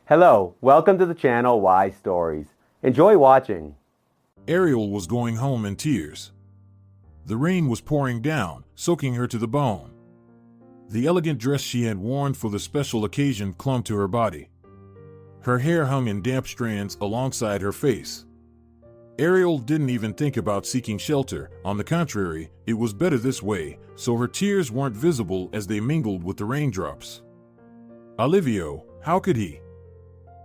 Hello, welcome to the channel Why Stories. Enjoy watching. Ariel was going home in tears. The rain was pouring down, soaking her to the bone. The elegant dress she had worn for the special occasion clung to her body. Her hair hung in damp strands alongside her face. Ariel didn't even think about seeking shelter. On the contrary, it was better this way, so her tears weren't visible as they mingled with the raindrops. Olivio, how could he?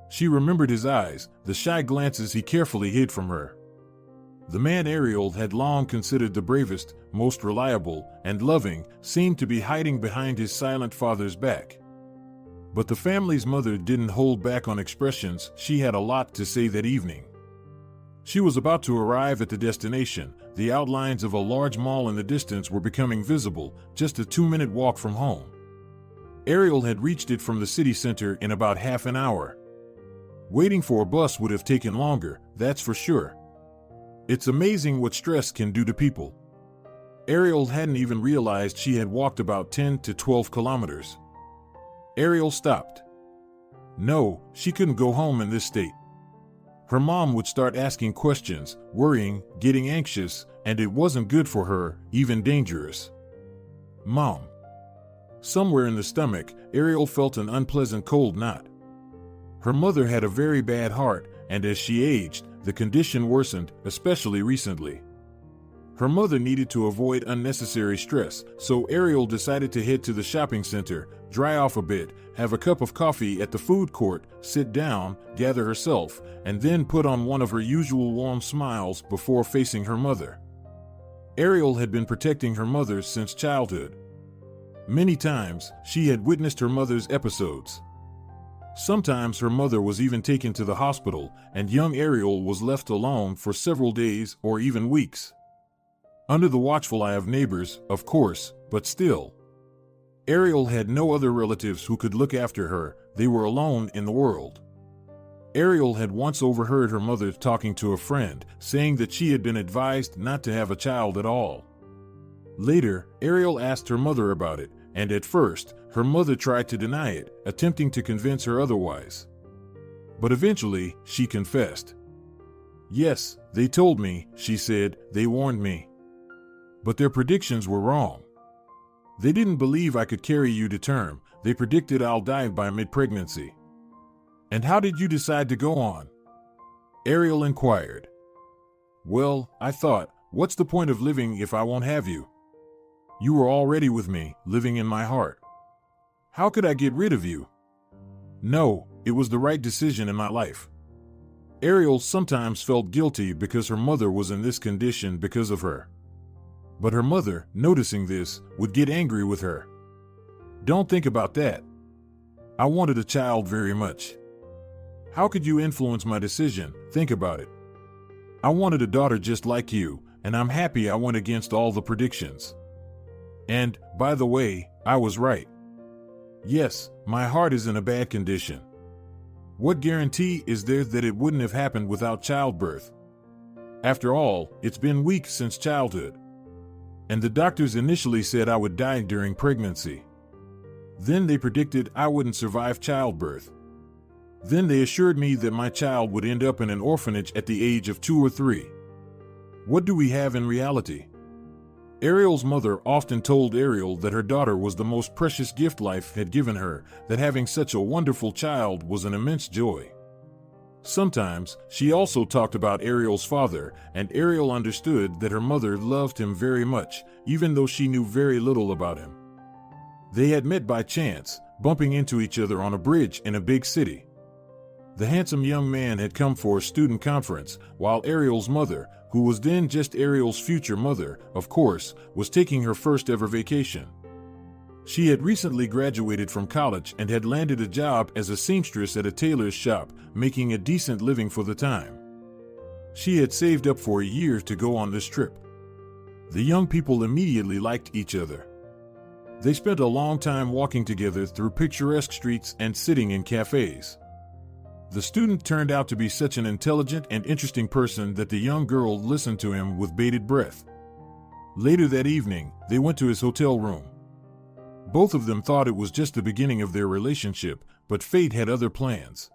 She remembered his eyes, the shy glances he carefully hid from her. The man Ariel had long considered the bravest, most reliable, and loving, seemed to be hiding behind his silent father's back. But the family's mother didn't hold back on expressions. She had a lot to say that evening. She was about to arrive at the destination. The outlines of a large mall in the distance were becoming visible, just a 2-minute walk from home. Ariel had reached it from the city center in about half an hour. Waiting for a bus would have taken longer, that's for sure. It's amazing what stress can do to people. Ariel hadn't even realized she had walked about 10 to 12 kilometers. Ariel stopped. No, she couldn't go home in this state. Her mom would start asking questions, worrying, getting anxious, and it wasn't good for her, even dangerous. Mom. Somewhere in the stomach, Ariel felt an unpleasant cold knot. Her mother had a very bad heart, and as she aged, the condition worsened, especially recently. Her mother needed to avoid unnecessary stress, so Ariel decided to head to the shopping center, dry off a bit, have a cup of coffee at the food court, sit down, gather herself, and then put on one of her usual warm smiles before facing her mother. Ariel had been protecting her mother since childhood. Many times, she had witnessed her mother's episodes. Sometimes her mother was even taken to the hospital, and young Ariel was left alone for several days or even weeks. Under the watchful eye of neighbors, of course, but still. Ariel had no other relatives who could look after her. They were alone in the world. Ariel had once overheard her mother talking to a friend, saying that she had been advised not to have a child at all. Later, Ariel asked her mother about it, and at first, her mother tried to deny it, attempting to convince her otherwise. But eventually, she confessed. Yes, they told me, she said, they warned me. But their predictions were wrong. They didn't believe I could carry you to term. They predicted I'll die by mid-pregnancy. And how did you decide to go on? Ariel inquired. Well, I thought, what's the point of living if I won't have you? You were already with me, living in my heart. How could I get rid of you? No, it was the right decision in my life. Ariel sometimes felt guilty because her mother was in this condition because of her. But her mother, noticing this, would get angry with her. Don't think about that. I wanted a child very much. How could you influence my decision? Think about it. I wanted a daughter just like you, and I'm happy I went against all the predictions. And, by the way, I was right. Yes, my heart is in a bad condition. What guarantee is there that it wouldn't have happened without childbirth? After all, it's been weeks since childhood. And the doctors initially said I would die during pregnancy. Then they predicted I wouldn't survive childbirth. Then they assured me that my child would end up in an orphanage at the age of 2 or 3. What do we have in reality? Ariel's mother often told Ariel that her daughter was the most precious gift life had given her, that having such a wonderful child was an immense joy. Sometimes, she also talked about Ariel's father, and Ariel understood that her mother loved him very much, even though she knew very little about him. They had met by chance, bumping into each other on a bridge in a big city. The handsome young man had come for a student conference, while Ariel's mother, who was then just Ariel's future mother, of course, was taking her first ever vacation. She had recently graduated from college and had landed a job as a seamstress at a tailor's shop, making a decent living for the time. She had saved up for a year to go on this trip. The young people immediately liked each other. They spent a long time walking together through picturesque streets and sitting in cafes. The student turned out to be such an intelligent and interesting person that the young girl listened to him with bated breath. Later that evening, they went to his hotel room. Both of them thought it was just the beginning of their relationship, but fate had other plans.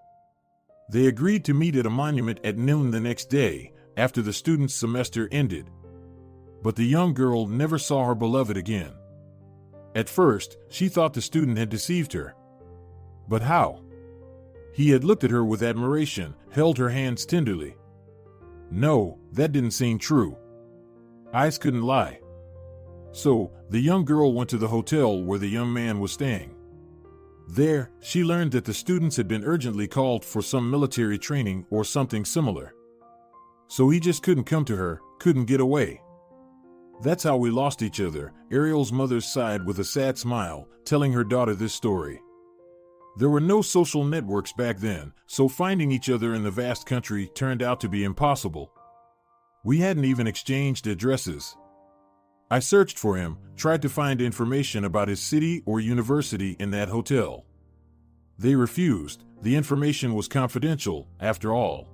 They agreed to meet at a monument at noon the next day, after the student's semester ended. But the young girl never saw her beloved again. At first, she thought the student had deceived her. But how? He had looked at her with admiration, held her hands tenderly. No, that didn't seem true. Eyes couldn't lie. So, the young girl went to the hotel where the young man was staying. There, she learned that the students had been urgently called for some military training or something similar. So he just couldn't come to her, couldn't get away. That's how we lost each other, Ariel's mother sighed with a sad smile, telling her daughter this story. There were no social networks back then, so finding each other in the vast country turned out to be impossible. We hadn't even exchanged addresses. I searched for him, tried to find information about his city or university in that hotel. They refused. The information was confidential, after all.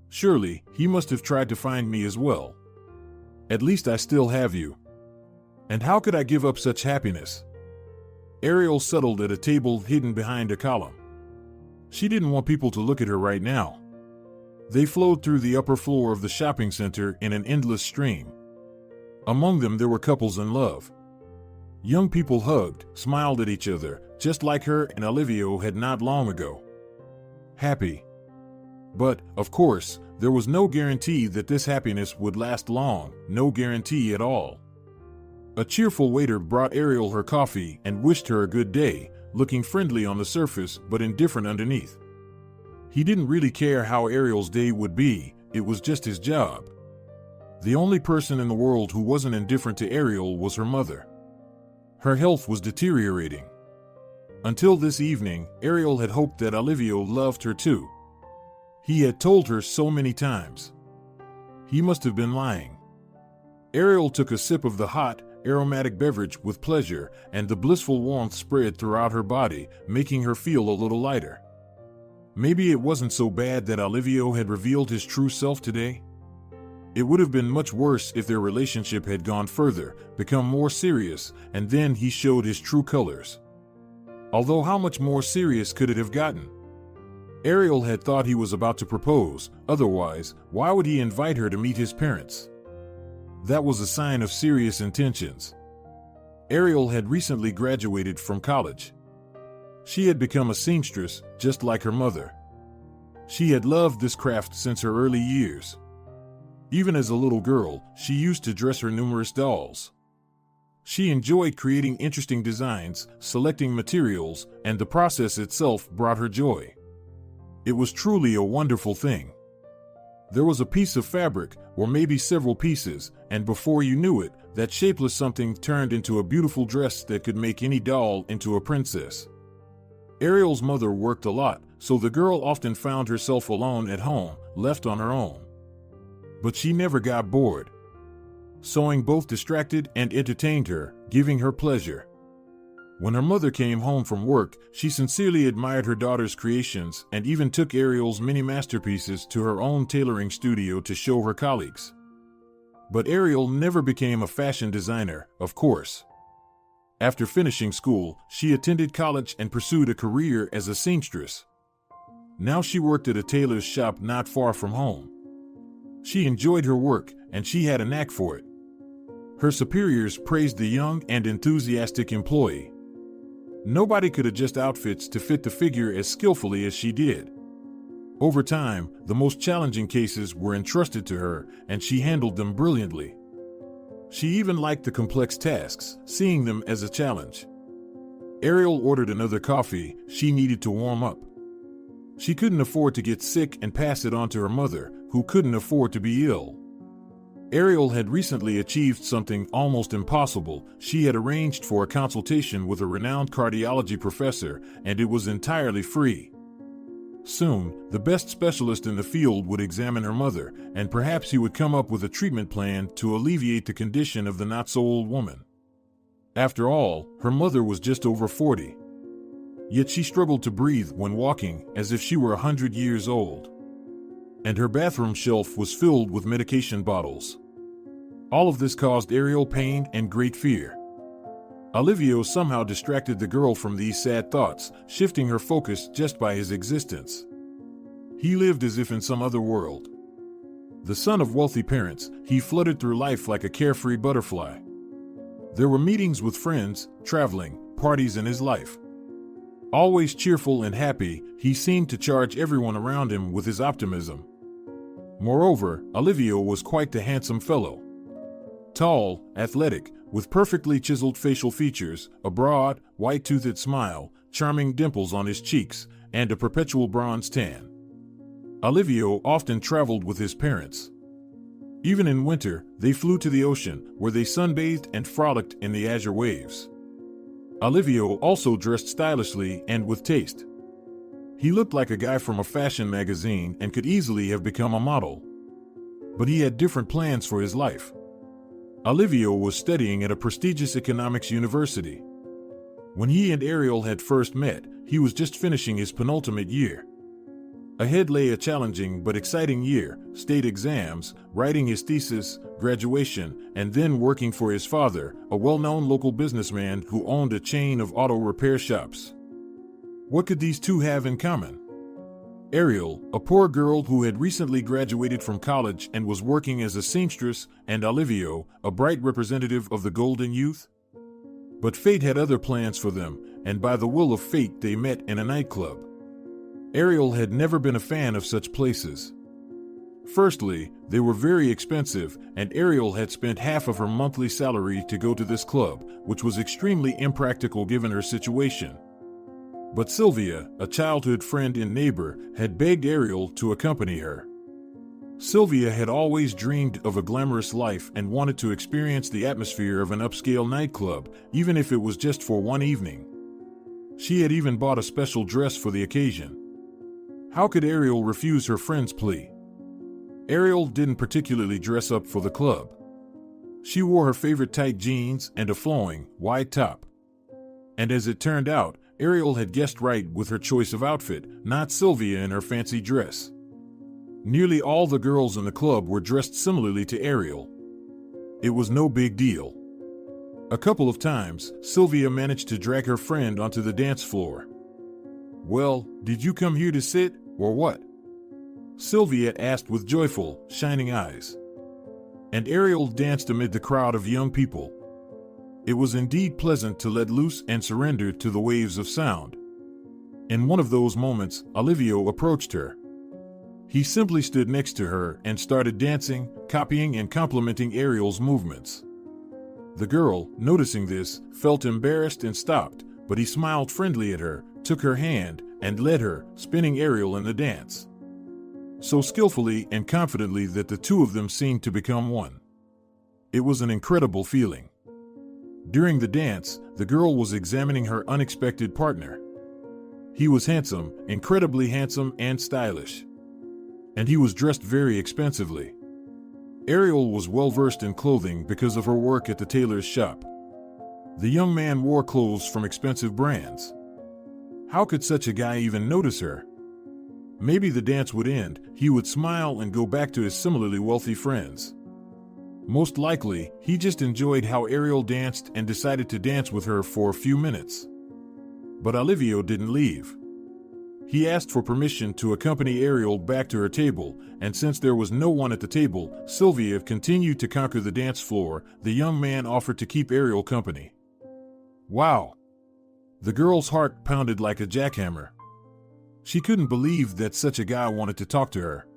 Surely, he must have tried to find me as well. At least I still have you. And how could I give up such happiness? Ariel settled at a table hidden behind a column. She didn't want people to look at her right now. They flowed through the upper floor of the shopping center in an endless stream. Among them there were couples in love. Young people hugged, smiled at each other, just like her and Olivia had not long ago. Happy. But, of course, there was no guarantee that this happiness would last long, no guarantee at all. A cheerful waiter brought Ariel her coffee and wished her a good day, looking friendly on the surface but indifferent underneath. He didn't really care how Ariel's day would be, it was just his job. The only person in the world who wasn't indifferent to Ariel was her mother. Her health was deteriorating. Until this evening, Ariel had hoped that Olivia loved her too. He had told her so many times. He must have been lying. Ariel took a sip of the hot, aromatic beverage with pleasure, and the blissful warmth spread throughout her body, making her feel a little lighter. Maybe it wasn't so bad that Olivia had revealed his true self today. It would have been much worse if their relationship had gone further, become more serious, and then he showed his true colors. Although how much more serious could it have gotten? Ariel had thought he was about to propose, otherwise, why would he invite her to meet his parents? That was a sign of serious intentions. Ariel had recently graduated from college. She had become a seamstress, just like her mother. She had loved this craft since her early years. Even as a little girl, she used to dress her numerous dolls. She enjoyed creating interesting designs, selecting materials, and the process itself brought her joy. It was truly a wonderful thing. There was a piece of fabric, or maybe several pieces, and before you knew it, that shapeless something turned into a beautiful dress that could make any doll into a princess. Ariel's mother worked a lot, so the girl often found herself alone at home, left on her own. But she never got bored. Sewing both distracted and entertained her, giving her pleasure. When her mother came home from work, she sincerely admired her daughter's creations and even took Ariel's many masterpieces to her own tailoring studio to show her colleagues. But Ariel never became a fashion designer, of course. After finishing school, she attended college and pursued a career as a seamstress. Now she worked at a tailor's shop not far from home. She enjoyed her work, and she had a knack for it. Her superiors praised the young and enthusiastic employee. Nobody could adjust outfits to fit the figure as skillfully as she did. Over time, the most challenging cases were entrusted to her, and she handled them brilliantly. She even liked the complex tasks, seeing them as a challenge. Ariel ordered another coffee. She needed to warm up. She couldn't afford to get sick and pass it on to her mother, who couldn't afford to be ill. Ariel had recently achieved something almost impossible. She had arranged for a consultation with a renowned cardiology professor, and it was entirely free. Soon, the best specialist in the field would examine her mother, and perhaps he would come up with a treatment plan to alleviate the condition of the not-so-old woman. After all, her mother was just over 40. Yet she struggled to breathe when walking, as if she were 100 years old. And her bathroom shelf was filled with medication bottles. All of this caused Ariel pain and great fear. Olivia somehow distracted the girl from these sad thoughts, shifting her focus just by his existence. He lived as if in some other world. The son of wealthy parents, he fluttered through life like a carefree butterfly. There were meetings with friends, traveling, parties in his life. Always cheerful and happy, he seemed to charge everyone around him with his optimism. Moreover, Olivio was quite the handsome fellow. Tall, athletic, with perfectly chiseled facial features, a broad, white-toothed smile, charming dimples on his cheeks, and a perpetual bronze tan. Olivio often traveled with his parents. Even in winter, they flew to the ocean, where they sunbathed and frolicked in the azure waves. Olivio also dressed stylishly and with taste. He looked like a guy from a fashion magazine and could easily have become a model. But he had different plans for his life. Olivio was studying at a prestigious economics university. When he and Ariel had first met, he was just finishing his penultimate year. Ahead lay a challenging but exciting year, state exams, writing his thesis, graduation, and then working for his father, a well-known local businessman who owned a chain of auto repair shops. What could these two have in common? Ariel, a poor girl who had recently graduated from college and was working as a seamstress, and Olivio, a bright representative of the golden youth? But fate had other plans for them, and by the will of fate they met in a nightclub. Ariel had never been a fan of such places. Firstly, they were very expensive, and Ariel had spent half of her monthly salary to go to this club, which was extremely impractical given her situation. But Sylvia, a childhood friend and neighbor, had begged Ariel to accompany her. Sylvia had always dreamed of a glamorous life and wanted to experience the atmosphere of an upscale nightclub, even if it was just for one evening. She had even bought a special dress for the occasion. How could Ariel refuse her friend's plea? Ariel didn't particularly dress up for the club. She wore her favorite tight jeans and a flowing, wide top. And as it turned out, Ariel had guessed right with her choice of outfit, not Sylvia in her fancy dress. Nearly all the girls in the club were dressed similarly to Ariel. It was no big deal. A couple of times, Sylvia managed to drag her friend onto the dance floor. "Well, did you come here to sit, or what?" Sylvia asked with joyful, shining eyes. And Ariel danced amid the crowd of young people. It was indeed pleasant to let loose and surrender to the waves of sound. In one of those moments, Olivio approached her. He simply stood next to her and started dancing, copying and complimenting Ariel's movements. The girl, noticing this, felt embarrassed and stopped, but he smiled friendly at her, took her hand, and led her, spinning Ariel in the dance. So skillfully and confidently that the two of them seemed to become one. It was an incredible feeling. During the dance, the girl was examining her unexpected partner. He was handsome, incredibly handsome and stylish. And he was dressed very expensively. Ariel was well versed in clothing because of her work at the tailor's shop. The young man wore clothes from expensive brands. How could such a guy even notice her? Maybe the dance would end, he would smile and go back to his similarly wealthy friends. Most likely, he just enjoyed how Ariel danced and decided to dance with her for a few minutes. But Olivio didn't leave. He asked for permission to accompany Ariel back to her table, and since there was no one at the table, Sylvia continued to conquer the dance floor. The young man offered to keep Ariel company. Wow! The girl's heart pounded like a jackhammer. She couldn't believe that such a guy wanted to talk to her.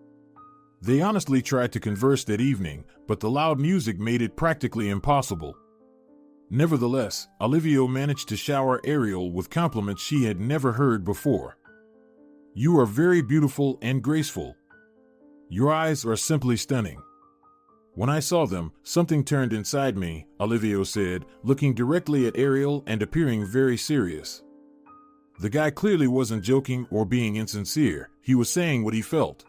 They honestly tried to converse that evening, but the loud music made it practically impossible. Nevertheless, Olivio managed to shower Ariel with compliments she had never heard before. "You are very beautiful and graceful. Your eyes are simply stunning." "When I saw them, something turned inside me," Olivio said, looking directly at Ariel and appearing very serious. The guy clearly wasn't joking or being insincere, he was saying what he felt.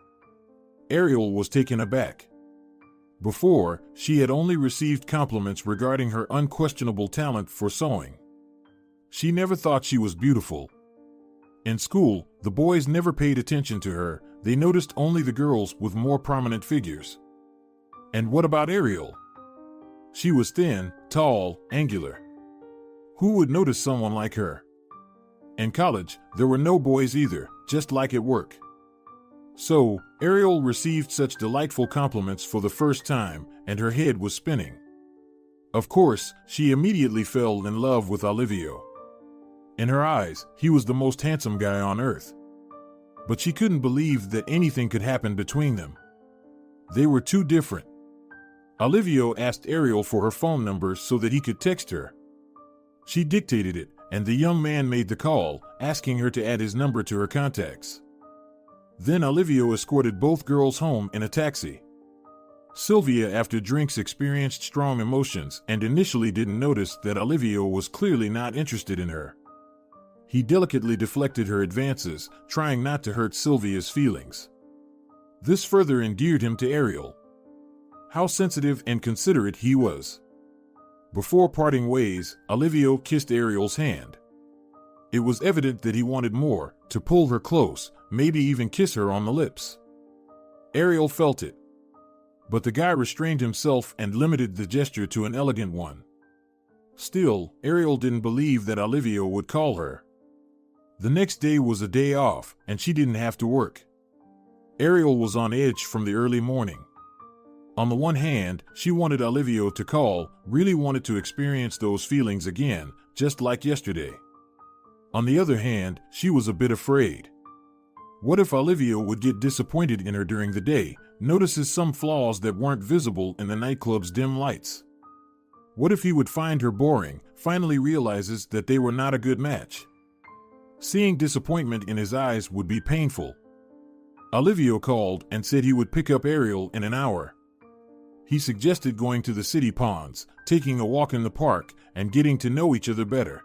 Ariel was taken aback. Before, she had only received compliments regarding her unquestionable talent for sewing. She never thought she was beautiful. In school, the boys never paid attention to her, they noticed only the girls with more prominent figures. And what about Ariel? She was thin, tall, angular. Who would notice someone like her? In college, there were no boys either, just like at work. So, Ariel received such delightful compliments for the first time, and her head was spinning. Of course, she immediately fell in love with Olivio. In her eyes, he was the most handsome guy on earth. But she couldn't believe that anything could happen between them. They were too different. Olivio asked Ariel for her phone number so that he could text her. She dictated it, and the young man made the call, asking her to add his number to her contacts. Then Olivio escorted both girls home in a taxi. Sylvia, after drinks, experienced strong emotions and initially didn't notice that Olivio was clearly not interested in her. He delicately deflected her advances, trying not to hurt Sylvia's feelings. This further endeared him to Ariel. How sensitive and considerate he was. Before parting ways, Olivio kissed Ariel's hand. It was evident that he wanted more, to pull her close, maybe even kiss her on the lips. Ariel felt it. But the guy restrained himself and limited the gesture to an elegant one. Still, Ariel didn't believe that Olivio would call her. The next day was a day off, and she didn't have to work. Ariel was on edge from the early morning. On the one hand, she wanted Olivio to call, really wanted to experience those feelings again, just like yesterday. On the other hand, she was a bit afraid. What if Olivio would get disappointed in her during the day, notices some flaws that weren't visible in the nightclub's dim lights? What if he would find her boring, finally realizes that they were not a good match? Seeing disappointment in his eyes would be painful. Olivio called and said he would pick up Ariel in an hour. He suggested going to the city ponds, taking a walk in the park, and getting to know each other better.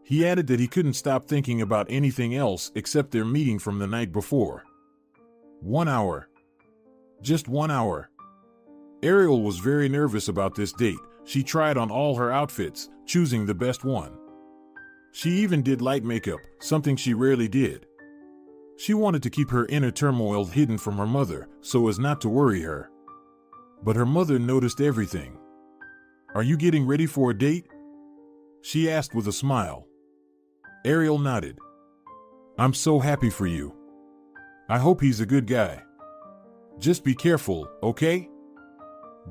He added that he couldn't stop thinking about anything else except their meeting from the night before. 1 hour. Just 1 hour. Ariel was very nervous about this date. She tried on all her outfits, choosing the best one. She even did light makeup, something she rarely did. She wanted to keep her inner turmoil hidden from her mother, so as not to worry her. But her mother noticed everything. "Are you getting ready for a date?" she asked with a smile. Ariel nodded. "I'm so happy for you. I hope he's a good guy. Just be careful, okay?"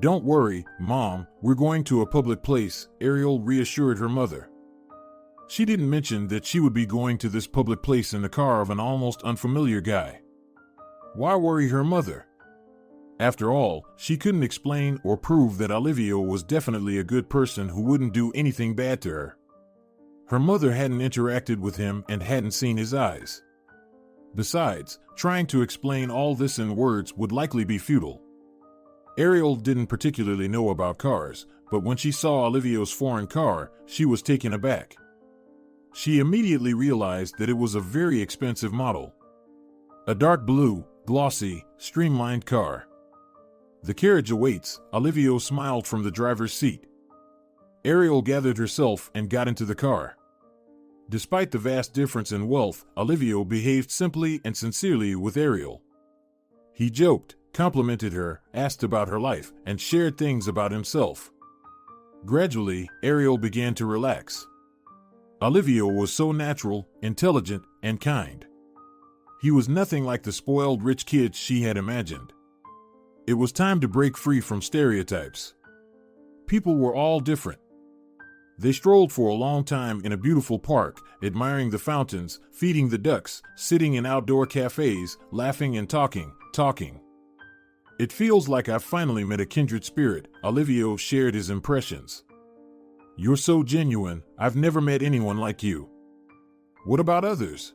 "Don't worry, Mom, we're going to a public place," Ariel reassured her mother. She didn't mention that she would be going to this public place in the car of an almost unfamiliar guy. Why worry her mother? After all, she couldn't explain or prove that Olivio was definitely a good person who wouldn't do anything bad to her. Her mother hadn't interacted with him and hadn't seen his eyes. Besides, trying to explain all this in words would likely be futile. Ariel didn't particularly know about cars, but when she saw Olivio's foreign car, she was taken aback. She immediately realized that it was a very expensive model. A dark blue, glossy, streamlined car. "The carriage awaits," Olivio smiled from the driver's seat. Ariel gathered herself and got into the car. Despite the vast difference in wealth, Olivio behaved simply and sincerely with Ariel. He joked, complimented her, asked about her life, and shared things about himself. Gradually, Ariel began to relax. Olivio was so natural, intelligent, and kind. He was nothing like the spoiled rich kid she had imagined. It was time to break free from stereotypes. People were all different. They strolled for a long time in a beautiful park, admiring the fountains, feeding the ducks, sitting in outdoor cafes, laughing and talking. "It feels like I've finally met a kindred spirit," Olivio shared his impressions. "You're so genuine, I've never met anyone like you." "What about others?"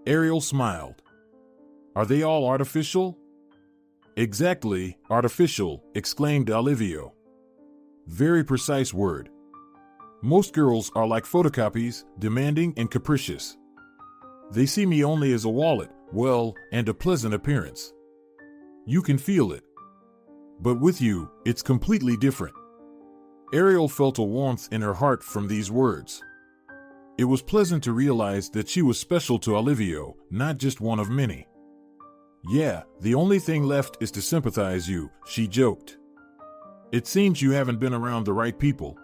Ariel smiled. "Are they all artificial?" "Exactly, artificial," exclaimed Olivio. Very precise word. Most girls are like photocopies, demanding and capricious. They see me only as a wallet, well, and a pleasant appearance. You can feel it. But with you, it's completely different. Ariel felt a warmth in her heart from these words. It was pleasant to realize that she was special to Olivio, not just one of many. "Yeah, the only thing left is to sympathize you," she joked. "It seems you haven't been around the right people."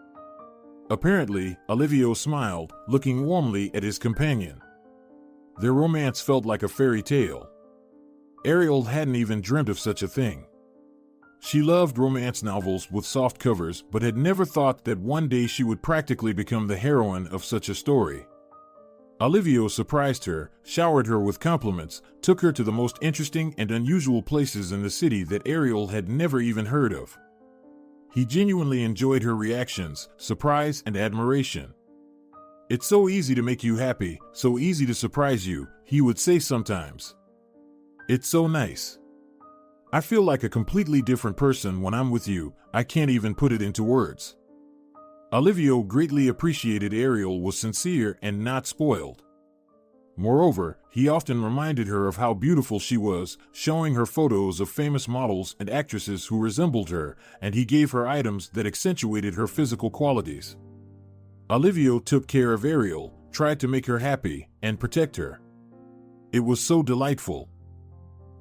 Apparently, Olivio smiled, looking warmly at his companion. Their romance felt like a fairy tale. Ariel hadn't even dreamt of such a thing. She loved romance novels with soft covers, but had never thought that one day she would practically become the heroine of such a story. Olivia surprised her, showered her with compliments, took her to the most interesting and unusual places in the city that Ariel had never even heard of. He genuinely enjoyed her reactions, surprise, and admiration. "It's so easy to make you happy, so easy to surprise you," he would say sometimes. "It's so nice. I feel like a completely different person when I'm with you, I can't even put it into words." Olivia greatly appreciated Ariel was sincere and not spoiled. Moreover, he often reminded her of how beautiful she was, showing her photos of famous models and actresses who resembled her, and he gave her items that accentuated her physical qualities. Olivia took care of Ariel, tried to make her happy, and protect her. It was so delightful.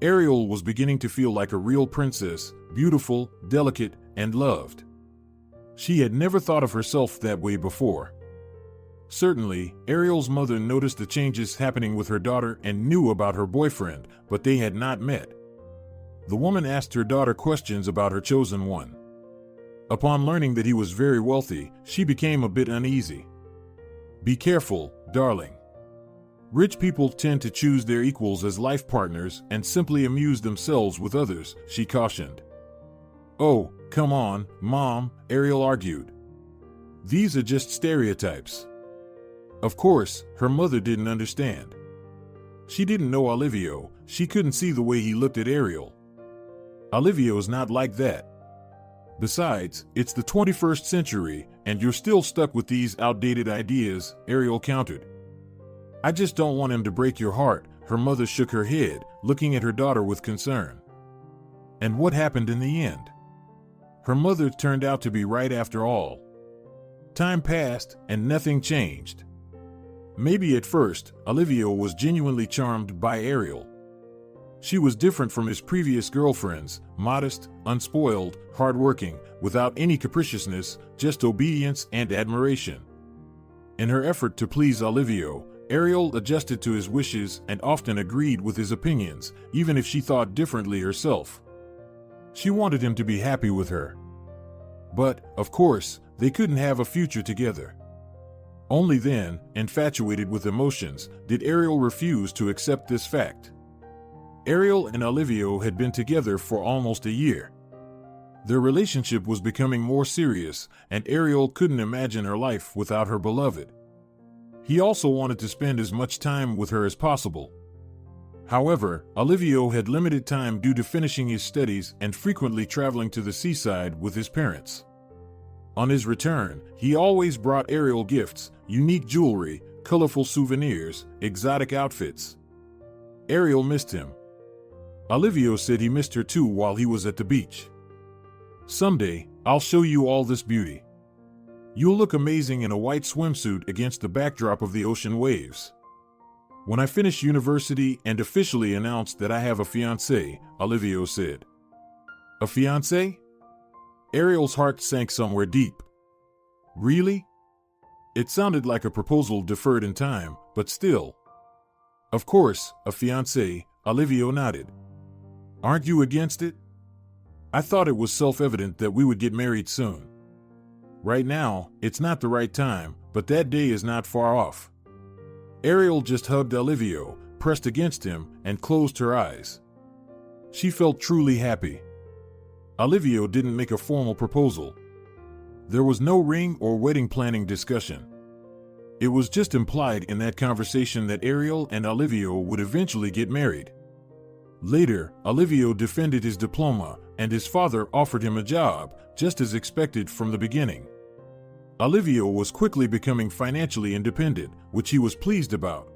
Ariel was beginning to feel like a real princess, beautiful, delicate, and loved. She had never thought of herself that way before. Certainly, Ariel's mother noticed the changes happening with her daughter and knew about her boyfriend, but they had not met. The woman asked her daughter questions about her chosen one. Upon learning that he was very wealthy, she became a bit uneasy. "Be careful, darling. Rich people tend to choose their equals as life partners and simply amuse themselves with others," she cautioned. "Oh, come on, Mom," Ariel argued. "These are just stereotypes." Of course, her mother didn't understand. She didn't know Olivia, she couldn't see the way he looked at Ariel. Olivia's not like that. Besides, it's the 21st century, and you're still stuck with these outdated ideas, Ariel countered. "I just don't want him to break your heart," her mother shook her head, looking at her daughter with concern. And what happened in the end? Her mother turned out to be right after all. Time passed, and nothing changed. Maybe at first, Olivia was genuinely charmed by Ariel. She was different from his previous girlfriends, modest, unspoiled, hardworking, without any capriciousness, just obedience and admiration. In her effort to please Olivia, Ariel adjusted to his wishes and often agreed with his opinions, even if she thought differently herself. She wanted him to be happy with her. But, of course, they couldn't have a future together. Only then, infatuated with emotions, did Ariel refuse to accept this fact. Ariel and Olivia had been together for almost a year. Their relationship was becoming more serious, and Ariel couldn't imagine her life without her beloved. He also wanted to spend as much time with her as possible. However, Olivia had limited time due to finishing his studies and frequently traveling to the seaside with his parents. On his return, he always brought Ariel gifts, unique jewelry, colorful souvenirs, exotic outfits. Ariel missed him. Olivia said he missed her too while he was at the beach. "Someday, I'll show you all this beauty. You'll look amazing in a white swimsuit against the backdrop of the ocean waves. When I finish university and officially announce that I have a fiancé," Olivia said. "A fiancé?" Ariel's heart sank somewhere deep. Really? It sounded like a proposal deferred in time, but still. "Of course, a fiancé," Olivia nodded. "Aren't you against it? I thought it was self-evident that we would get married soon. Right now, it's not the right time, but that day is not far off." Ariel just hugged Olivia, pressed against him, and closed her eyes. She felt truly happy. Olivia didn't make a formal proposal. There was no ring or wedding planning discussion. It was just implied in that conversation that Ariel and Olivia would eventually get married. Later, Olivia defended his diploma, and his father offered him a job, just as expected from the beginning. Olivia was quickly becoming financially independent, which he was pleased about.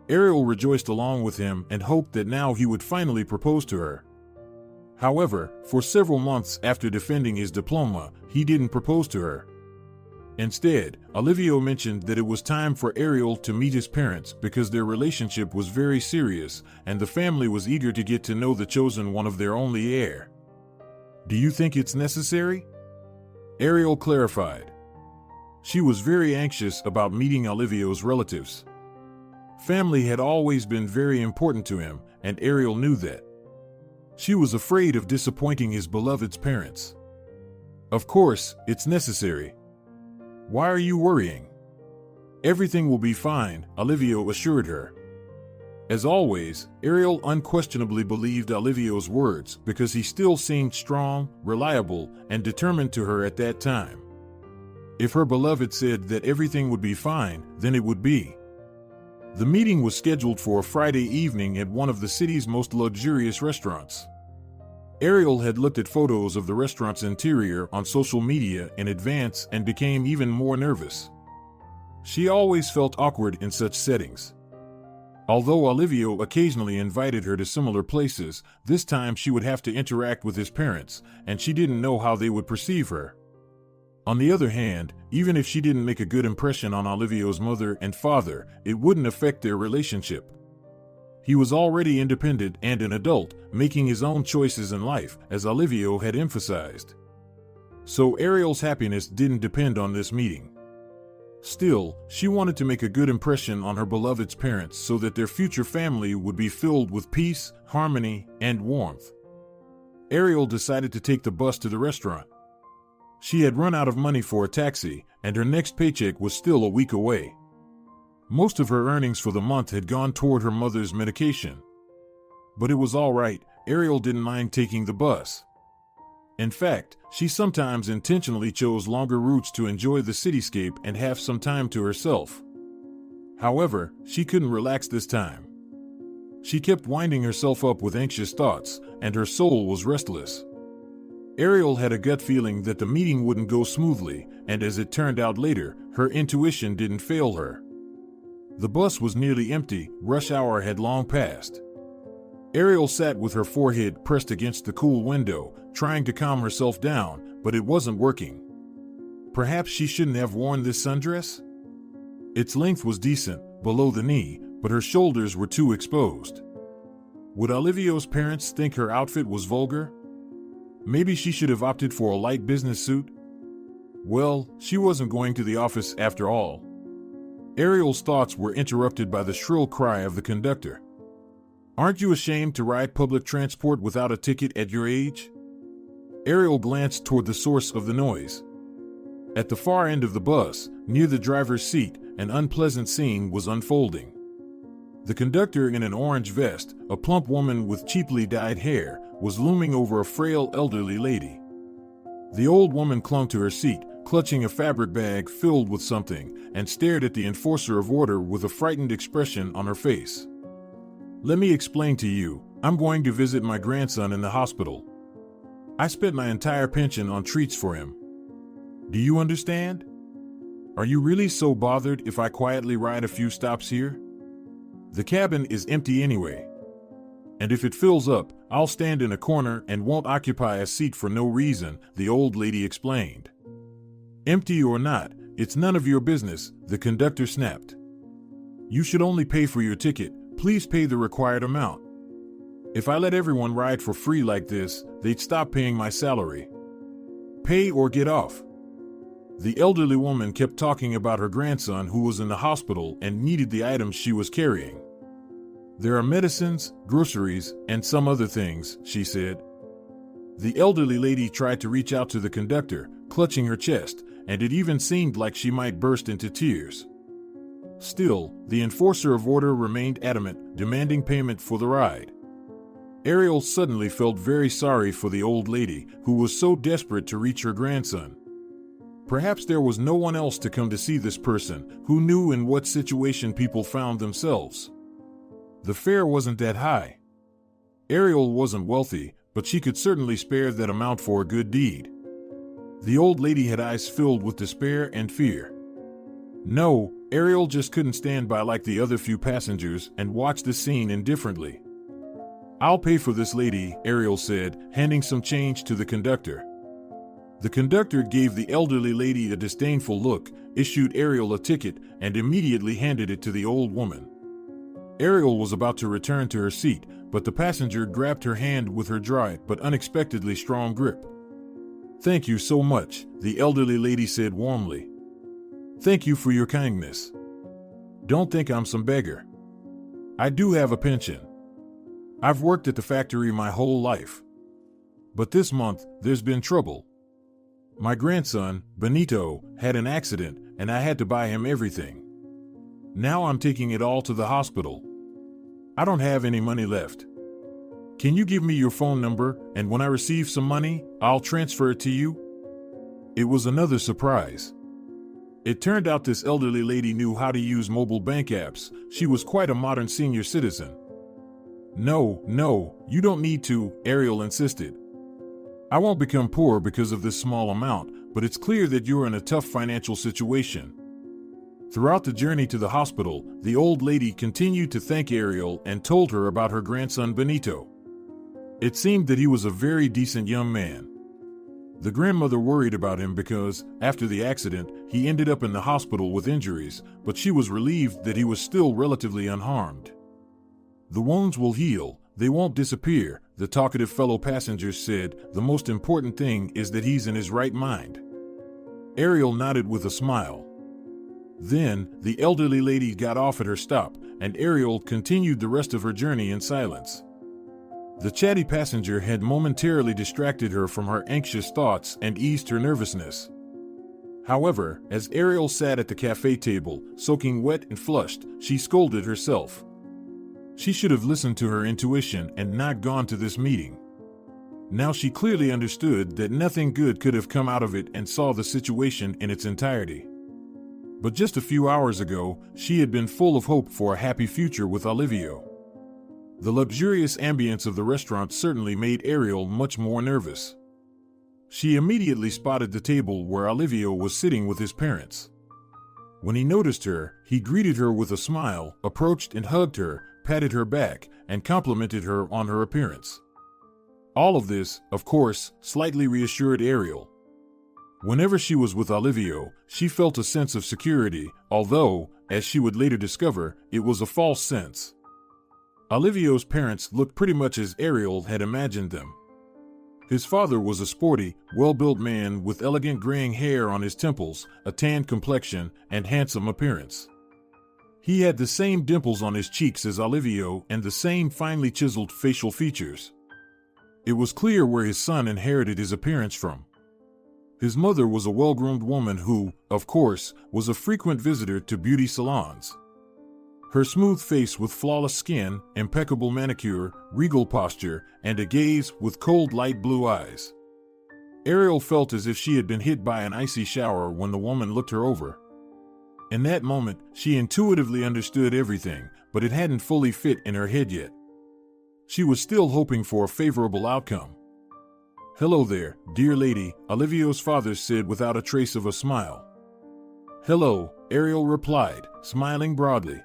Ariel rejoiced along with him and hoped that now he would finally propose to her. However, for several months after defending his diploma, he didn't propose to her. Instead, Olivia mentioned that it was time for Ariel to meet his parents because their relationship was very serious and the family was eager to get to know the chosen one of their only heir. "Do you think it's necessary?" Ariel clarified. She was very anxious about meeting Olivia's relatives. Family had always been very important to him, and Ariel knew that. She was afraid of disappointing his beloved's parents. Of course, it's necessary. Why are you worrying? Everything will be fine, Olivia assured her. As always, Ariel unquestionably believed Olivia's words because he still seemed strong, reliable, and determined to her at that time. If her beloved said that everything would be fine, then it would be. The meeting was scheduled for a Friday evening at one of the city's most luxurious restaurants. Ariel had looked at photos of the restaurant's interior on social media in advance and became even more nervous. She always felt awkward in such settings. Although Olivia occasionally invited her to similar places, this time she would have to interact with his parents, and she didn't know how they would perceive her. On the other hand, even if she didn't make a good impression on Olivia's mother and father, it wouldn't affect their relationship. He was already independent and an adult, making his own choices in life, as Olivia had emphasized. So Ariel's happiness didn't depend on this meeting. Still, she wanted to make a good impression on her beloved's parents so that their future family would be filled with peace, harmony, and warmth. Ariel decided to take the bus to the restaurant. She had run out of money for a taxi, and her next paycheck was still a week away. Most of her earnings for the month had gone toward her mother's medication. But it was all right, Ariel didn't mind taking the bus. In fact, she sometimes intentionally chose longer routes to enjoy the cityscape and have some time to herself. However, she couldn't relax this time. She kept winding herself up with anxious thoughts, and her soul was restless. Ariel had a gut feeling that the meeting wouldn't go smoothly, and as it turned out later, her intuition didn't fail her. The bus was nearly empty, rush hour had long passed. Ariel sat with her forehead pressed against the cool window, trying to calm herself down, but it wasn't working. Perhaps she shouldn't have worn this sundress? Its length was decent, below the knee, but her shoulders were too exposed. Would Olivia's parents think her outfit was vulgar? Maybe she should have opted for a light business suit? Well, she wasn't going to the office after all. Ariel's thoughts were interrupted by the shrill cry of the conductor. Aren't you ashamed to ride public transport without a ticket at your age? Ariel glanced toward the source of the noise. At the far end of the bus, near the driver's seat, an unpleasant scene was unfolding. The conductor in an orange vest, a plump woman with cheaply dyed hair, was looming over a frail elderly lady. The old woman clung to her seat, clutching a fabric bag filled with something, and stared at the enforcer of order with a frightened expression on her face. Let me explain to you, I'm going to visit my grandson in the hospital. I spent my entire pension on treats for him. Do you understand? Are you really so bothered if I quietly ride a few stops here? The cabin is empty anyway. And if it fills up, I'll stand in a corner and won't occupy a seat for no reason, the old lady explained. Empty or not, it's none of your business, the conductor snapped. You should only pay for your ticket. Please pay the required amount. If I let everyone ride for free like this, they'd stop paying my salary. Pay or get off. The elderly woman kept talking about her grandson who was in the hospital and needed the items she was carrying. There are medicines, groceries, and some other things, she said. The elderly lady tried to reach out to the conductor, clutching her chest, and it even seemed like she might burst into tears. Still, the enforcer of order remained adamant, demanding payment for the ride. Ariel suddenly felt very sorry for the old lady, who was so desperate to reach her grandson. Perhaps there was no one else to come to see this person, who knew in what situation people found themselves. The fare wasn't that high. Ariel wasn't wealthy, but she could certainly spare that amount for a good deed. The old lady had eyes filled with despair and fear. No, Ariel just couldn't stand by like the other few passengers and watch the scene indifferently. I'll pay for this lady, Ariel said, handing some change to the conductor. The conductor gave the elderly lady a disdainful look, issued Ariel a ticket, and immediately handed it to the old woman. Ariel was about to return to her seat, but the passenger grabbed her hand with her dry but unexpectedly strong grip. Thank you so much, the elderly lady said warmly. Thank you for your kindness. Don't think I'm some beggar. I do have a pension. I've worked at the factory my whole life. But this month, there's been trouble. My grandson, Benito, had an accident and I had to buy him everything. Now I'm taking it all to the hospital. I don't have any money left. Can you give me your phone number, and when I receive some money, I'll transfer it to you? It was another surprise. It turned out this elderly lady knew how to use mobile bank apps. She was quite a modern senior citizen. No, you don't need to, Ariel insisted. I won't become poor because of this small amount, but it's clear that you're in a tough financial situation. Throughout the journey to the hospital, the old lady continued to thank Ariel and told her about her grandson Benito. It seemed that he was a very decent young man. The grandmother worried about him because, after the accident, he ended up in the hospital with injuries, but she was relieved that he was still relatively unharmed. The wounds will heal, they won't disappear, the talkative fellow passengers said. The most important thing is that he's in his right mind. Ariel nodded with a smile. Then, the elderly lady got off at her stop, and Ariel continued the rest of her journey in silence. The chatty passenger had momentarily distracted her from her anxious thoughts and eased her nervousness. However, as Ariel sat at the cafe table, soaking wet and flushed, she scolded herself. She should have listened to her intuition and not gone to this meeting. Now she clearly understood that nothing good could have come out of it and saw the situation in its entirety. But just a few hours ago, she had been full of hope for a happy future with Olivio. The luxurious ambience of the restaurant certainly made Ariel much more nervous. She immediately spotted the table where Olivio was sitting with his parents. When he noticed her, he greeted her with a smile, approached and hugged her, patted her back, and complimented her on her appearance. All of this, of course, slightly reassured Ariel. Whenever she was with Olivio, she felt a sense of security, although, as she would later discover, it was a false sense. Olivio's parents looked pretty much as Ariel had imagined them. His father was a sporty, well-built man with elegant graying hair on his temples, a tanned complexion, and handsome appearance. He had the same dimples on his cheeks as Olivio and the same finely chiseled facial features. It was clear where his son inherited his appearance from. His mother was a well-groomed woman who, of course, was a frequent visitor to beauty salons. Her smooth face with flawless skin, impeccable manicure, regal posture, and a gaze with cold light blue eyes. Ariel felt as if she had been hit by an icy shower when the woman looked her over. In that moment, she intuitively understood everything, but it hadn't fully fit in her head yet. She was still hoping for a favorable outcome. "Hello there, dear lady," Olivio's father said without a trace of a smile. "Hello," Ariel replied, smiling broadly.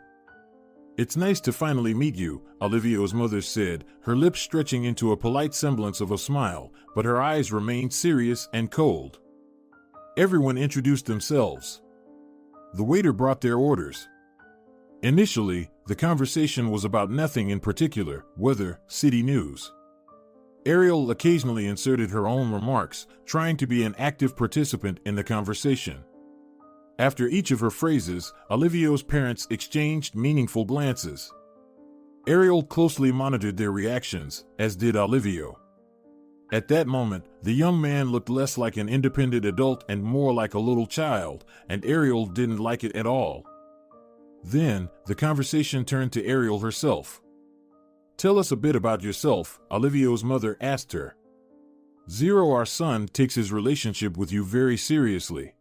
"It's nice to finally meet you," Olivio's mother said, her lips stretching into a polite semblance of a smile, but her eyes remained serious and cold. Everyone introduced themselves. The waiter brought their orders. Initially, the conversation was about nothing in particular: weather, city news. Ariel occasionally inserted her own remarks, trying to be an active participant in the conversation. After each of her phrases, Olivio's parents exchanged meaningful glances. Ariel closely monitored their reactions, as did Olivio. At that moment, the young man looked less like an independent adult and more like a little child, and Ariel didn't like it at all. Then, the conversation turned to Ariel herself. "Tell us a bit about yourself," Olivio's mother asked her. "Zero, our son, takes his relationship with you very seriously.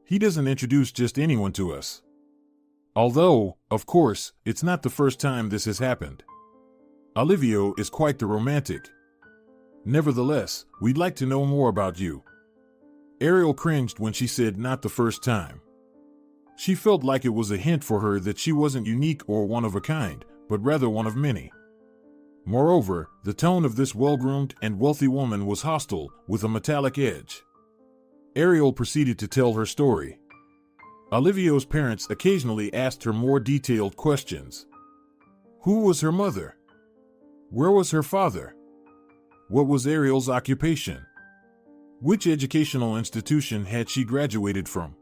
He doesn't introduce just anyone to us. Although, of course, it's not the first time this has happened. Olivio is quite the romantic. Nevertheless, we'd like to know more about you." Ariel cringed when she said not the first time. She felt like it was a hint for her that she wasn't unique or one of a kind, but rather one of many. Moreover, the tone of this well-groomed and wealthy woman was hostile, with a metallic edge. Ariel proceeded to tell her story. Olivio's parents occasionally asked her more detailed questions. Who was her mother? Where was her father? What was Ariel's occupation? Which educational institution had she graduated from?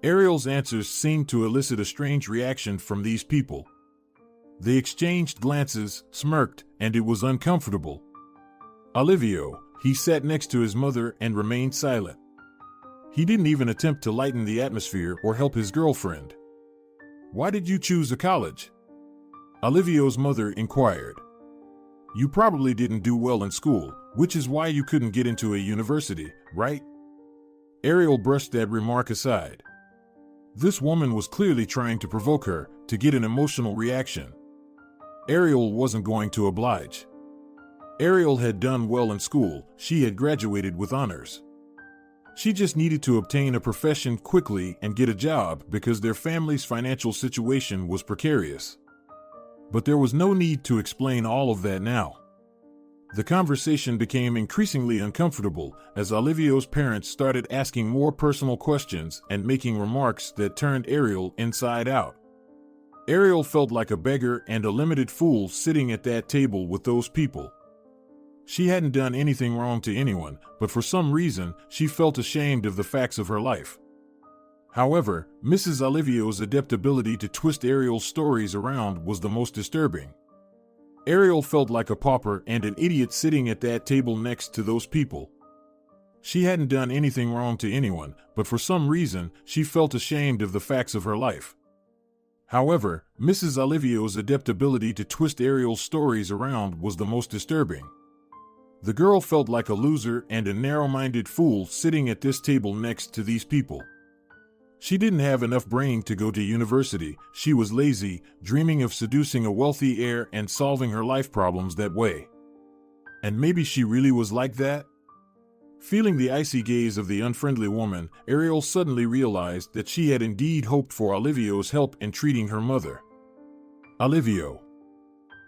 Ariel's answers seemed to elicit a strange reaction from these people. They exchanged glances, smirked, and it was uncomfortable. Olivio, he sat next to his mother and remained silent. He didn't even attempt to lighten the atmosphere or help his girlfriend. "Why did you choose a college?" Olivio's mother inquired. "You probably didn't do well in school, which is why you couldn't get into a university, right?" Ariel brushed that remark aside. This woman was clearly trying to provoke her, to get an emotional reaction. Ariel wasn't going to oblige. Ariel had done well in school, she had graduated with honors. She just needed to obtain a profession quickly and get a job because their family's financial situation was precarious. But there was no need to explain all of that now. The conversation became increasingly uncomfortable as Olivio's parents started asking more personal questions and making remarks that turned Ariel inside out. Ariel felt like a beggar and a limited fool sitting at that table with those people. She hadn't done anything wrong to anyone, but for some reason, she felt ashamed of the facts of her life. However, Mrs. Olivio's adept ability to twist Ariel's stories around was the most disturbing. Ariel felt like a pauper and an idiot sitting at that table next to those people. She hadn't done anything wrong to anyone, but for some reason, she felt ashamed of the facts of her life. However, Mrs. Olivio's adept ability to twist Ariel's stories around was the most disturbing. The girl felt like a loser and a narrow-minded fool sitting at this table next to these people. She didn't have enough brain to go to university, she was lazy, dreaming of seducing a wealthy heir and solving her life problems that way. And maybe she really was like that? Feeling the icy gaze of the unfriendly woman, Ariel suddenly realized that she had indeed hoped for Olivio's help in treating her mother. Olivio.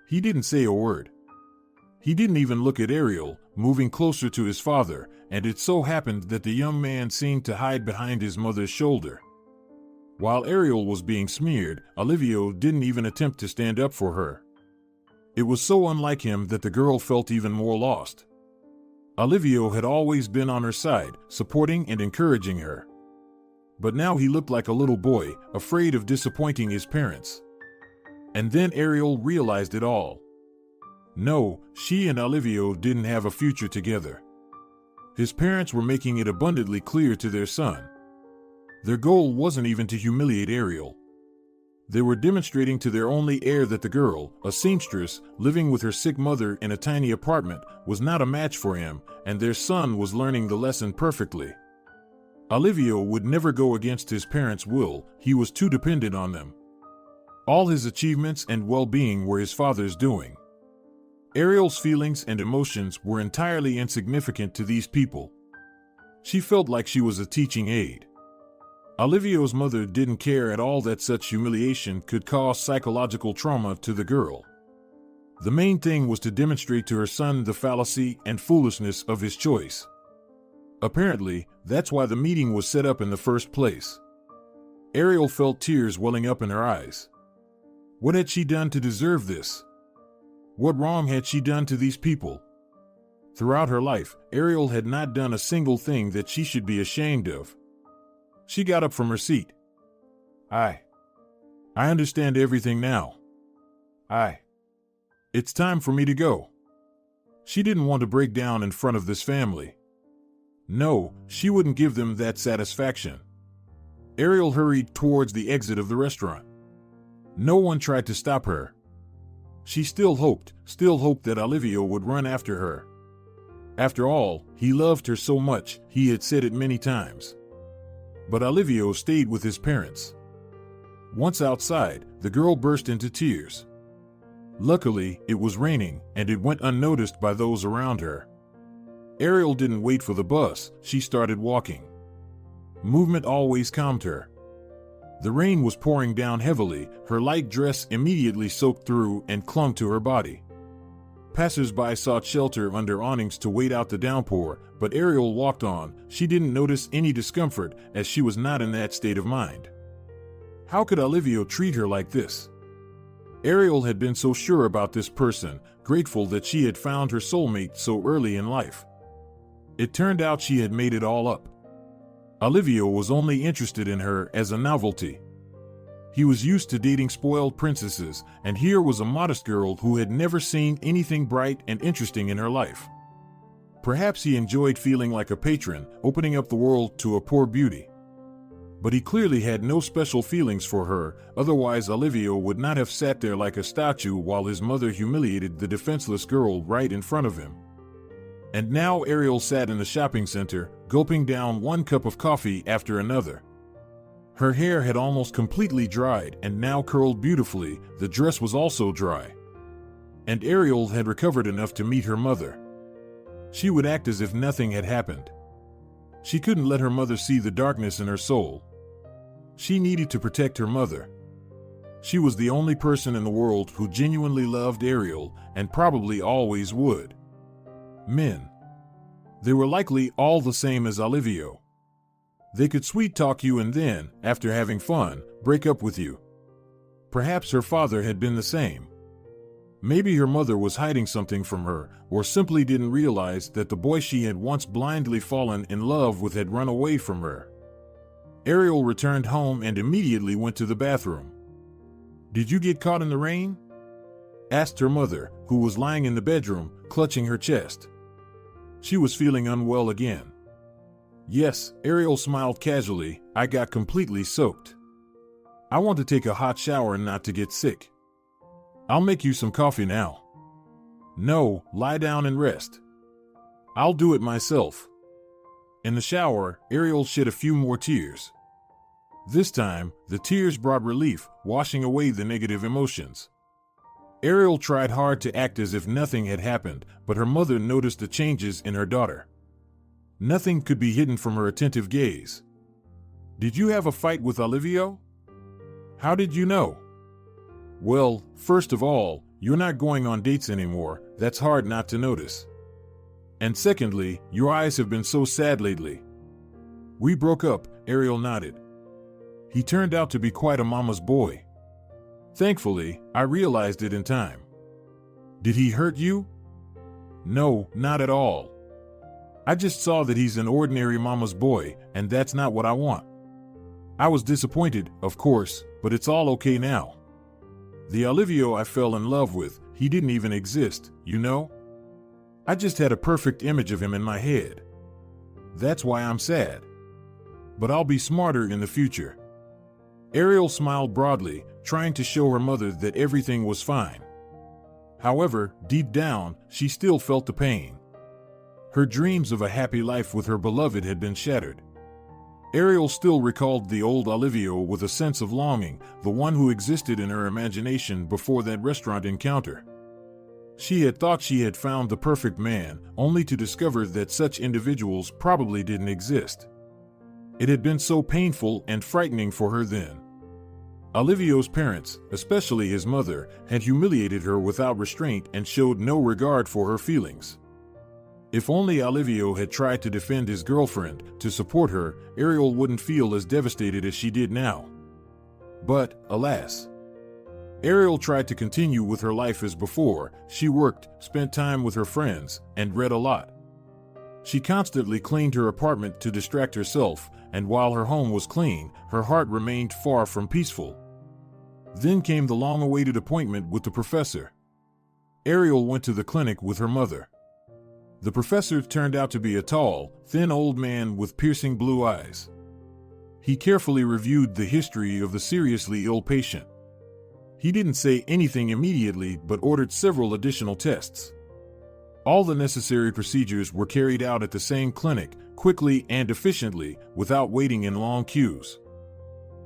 He didn't say a word. He didn't even look at Ariel, moving closer to his father, and it so happened that the young man seemed to hide behind his mother's shoulder. While Ariel was being smeared, Olivio didn't even attempt to stand up for her. It was so unlike him that the girl felt even more lost. Olivio had always been on her side, supporting and encouraging her. But now he looked like a little boy, afraid of disappointing his parents. And then Ariel realized it all. No, she and Olivio didn't have a future together. His parents were making it abundantly clear to their son. Their goal wasn't even to humiliate Ariel. They were demonstrating to their only heir that the girl, a seamstress, living with her sick mother in a tiny apartment, was not a match for him, and their son was learning the lesson perfectly. Olivio would never go against his parents' will, he was too dependent on them. All his achievements and well-being were his father's doing. Ariel's feelings and emotions were entirely insignificant to these people. She felt like she was a teaching aid. Olivio's mother didn't care at all that such humiliation could cause psychological trauma to the girl. The main thing was to demonstrate to her son the fallacy and foolishness of his choice. Apparently, that's why the meeting was set up in the first place. Ariel felt tears welling up in her eyes. What had she done to deserve this? What wrong had she done to these people? Throughout her life, Ariel had not done a single thing that she should be ashamed of. She got up from her seat. I understand everything now. It's time for me to go. She didn't want to break down in front of this family. No, she wouldn't give them that satisfaction. Ariel hurried towards the exit of the restaurant. No one tried to stop her. She still hoped that Olivio would run after her. After all, he loved her so much, he had said it many times. But Olivio stayed with his parents. Once outside, the girl burst into tears. Luckily, it was raining, and it went unnoticed by those around her. Ariel didn't wait for the bus, she started walking. Movement always calmed her. The rain was pouring down heavily, her light dress immediately soaked through and clung to her body. Passers-by sought shelter under awnings to wait out the downpour, but Ariel walked on. She didn't notice any discomfort, as she was not in that state of mind. How could Olivio treat her like this? Ariel had been so sure about this person, grateful that she had found her soulmate so early in life. It turned out she had made it all up. Olivio was only interested in her as a novelty. He was used to dating spoiled princesses, and here was a modest girl who had never seen anything bright and interesting in her life. Perhaps he enjoyed feeling like a patron, opening up the world to a poor beauty. But he clearly had no special feelings for her, otherwise Olivia would not have sat there like a statue while his mother humiliated the defenseless girl right in front of him. And now Ariel sat in the shopping center, gulping down one cup of coffee after another. Her hair had almost completely dried and now curled beautifully. The dress was also dry. And Ariel had recovered enough to meet her mother. She would act as if nothing had happened. She couldn't let her mother see the darkness in her soul. She needed to protect her mother. She was the only person in the world who genuinely loved Ariel and probably always would. Men. They were likely all the same as Olivia. They could sweet-talk you and then, after having fun, break up with you. Perhaps her father had been the same. Maybe her mother was hiding something from her, or simply didn't realize that the boy she had once blindly fallen in love with had run away from her. Ariel returned home and immediately went to the bathroom. "Did you get caught in the rain?" asked her mother, who was lying in the bedroom, clutching her chest. She was feeling unwell again. "Yes," Ariel smiled casually, "I got completely soaked. I want to take a hot shower not to get sick. I'll make you some coffee now." "No, lie down and rest. I'll do it myself." In the shower, Ariel shed a few more tears. This time, the tears brought relief, washing away the negative emotions. Ariel tried hard to act as if nothing had happened, but her mother noticed the changes in her daughter. Nothing could be hidden from her attentive gaze. "Did you have a fight with Olivia? How did you know?" "Well, first of all, you're not going on dates anymore. That's hard not to notice. And secondly, your eyes have been so sad lately." "We broke up," Ariel nodded. "He turned out to be quite a mama's boy. Thankfully, I realized it in time." "Did he hurt you?" "No, not at all. I just saw that he's an ordinary mama's boy, and that's not what I want. I was disappointed, of course, but it's all okay now. The Olivia I fell in love with, he didn't even exist, you know? I just had a perfect image of him in my head. That's why I'm sad. But I'll be smarter in the future." Ariel smiled broadly, trying to show her mother that everything was fine. However, deep down, she still felt the pain. Her dreams of a happy life with her beloved had been shattered. Ariel still recalled the old Olivia with a sense of longing, the one who existed in her imagination before that restaurant encounter. She had thought she had found the perfect man, only to discover that such individuals probably didn't exist. It had been so painful and frightening for her then. Olivia's parents, especially his mother, had humiliated her without restraint and showed no regard for her feelings. If only Olivia had tried to defend his girlfriend, to support her, Ariel wouldn't feel as devastated as she did now. But, alas. Ariel tried to continue with her life as before. She worked, spent time with her friends, and read a lot. She constantly cleaned her apartment to distract herself, and while her home was clean, her heart remained far from peaceful. Then came the long-awaited appointment with the professor. Ariel went to the clinic with her mother. The professor turned out to be a tall, thin old man with piercing blue eyes. He carefully reviewed the history of the seriously ill patient. He didn't say anything immediately but ordered several additional tests. All the necessary procedures were carried out at the same clinic, quickly and efficiently, without waiting in long queues.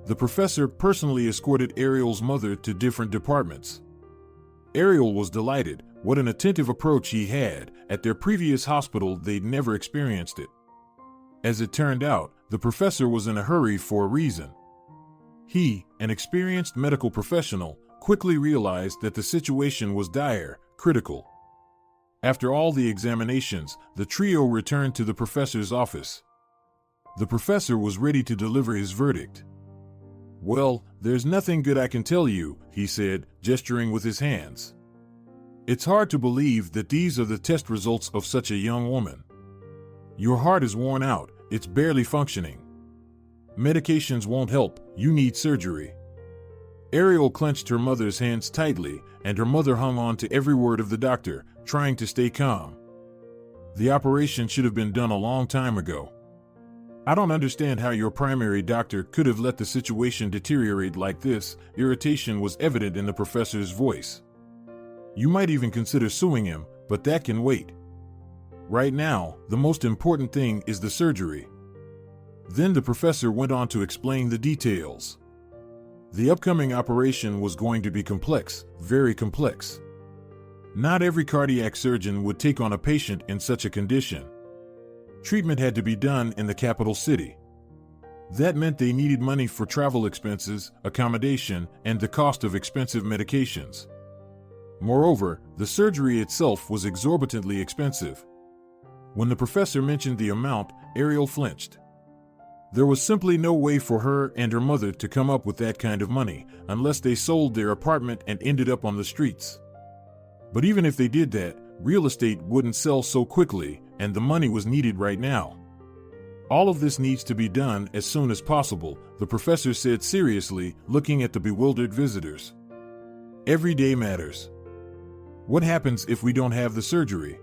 The professor personally escorted Ariel's mother to different departments. Ariel was delighted. What an attentive approach he had. At their previous hospital, they'd never experienced it. As it turned out, the professor was in a hurry for a reason. He, an experienced medical professional, quickly realized that the situation was dire, critical. After all the examinations, the trio returned to the professor's office. The professor was ready to deliver his verdict. "Well, there's nothing good I can tell you," he said, gesturing with his hands. "It's hard to believe that these are the test results of such a young woman. Your heart is worn out, it's barely functioning. Medications won't help, you need surgery." Ariel clenched her mother's hands tightly, and her mother hung on to every word of the doctor, trying to stay calm. The operation should have been done a long time ago. I don't understand how your primary doctor could have let the situation deteriorate like this. Irritation was evident in the professor's voice. You might even consider suing him, but that can wait. Right now, the most important thing is the surgery. Then the professor went on to explain the details. The upcoming operation was going to be complex, very complex. Not every cardiac surgeon would take on a patient in such a condition. Treatment had to be done in the capital city. That meant they needed money for travel expenses, accommodation, and the cost of expensive medications. Moreover, the surgery itself was exorbitantly expensive. When the professor mentioned the amount, Ariel flinched. There was simply no way for her and her mother to come up with that kind of money, unless they sold their apartment and ended up on the streets. But even if they did that, real estate wouldn't sell so quickly, and the money was needed right now. All of this needs to be done as soon as possible, the professor said seriously, looking at the bewildered visitors. Every day matters. What happens if we don't have the surgery?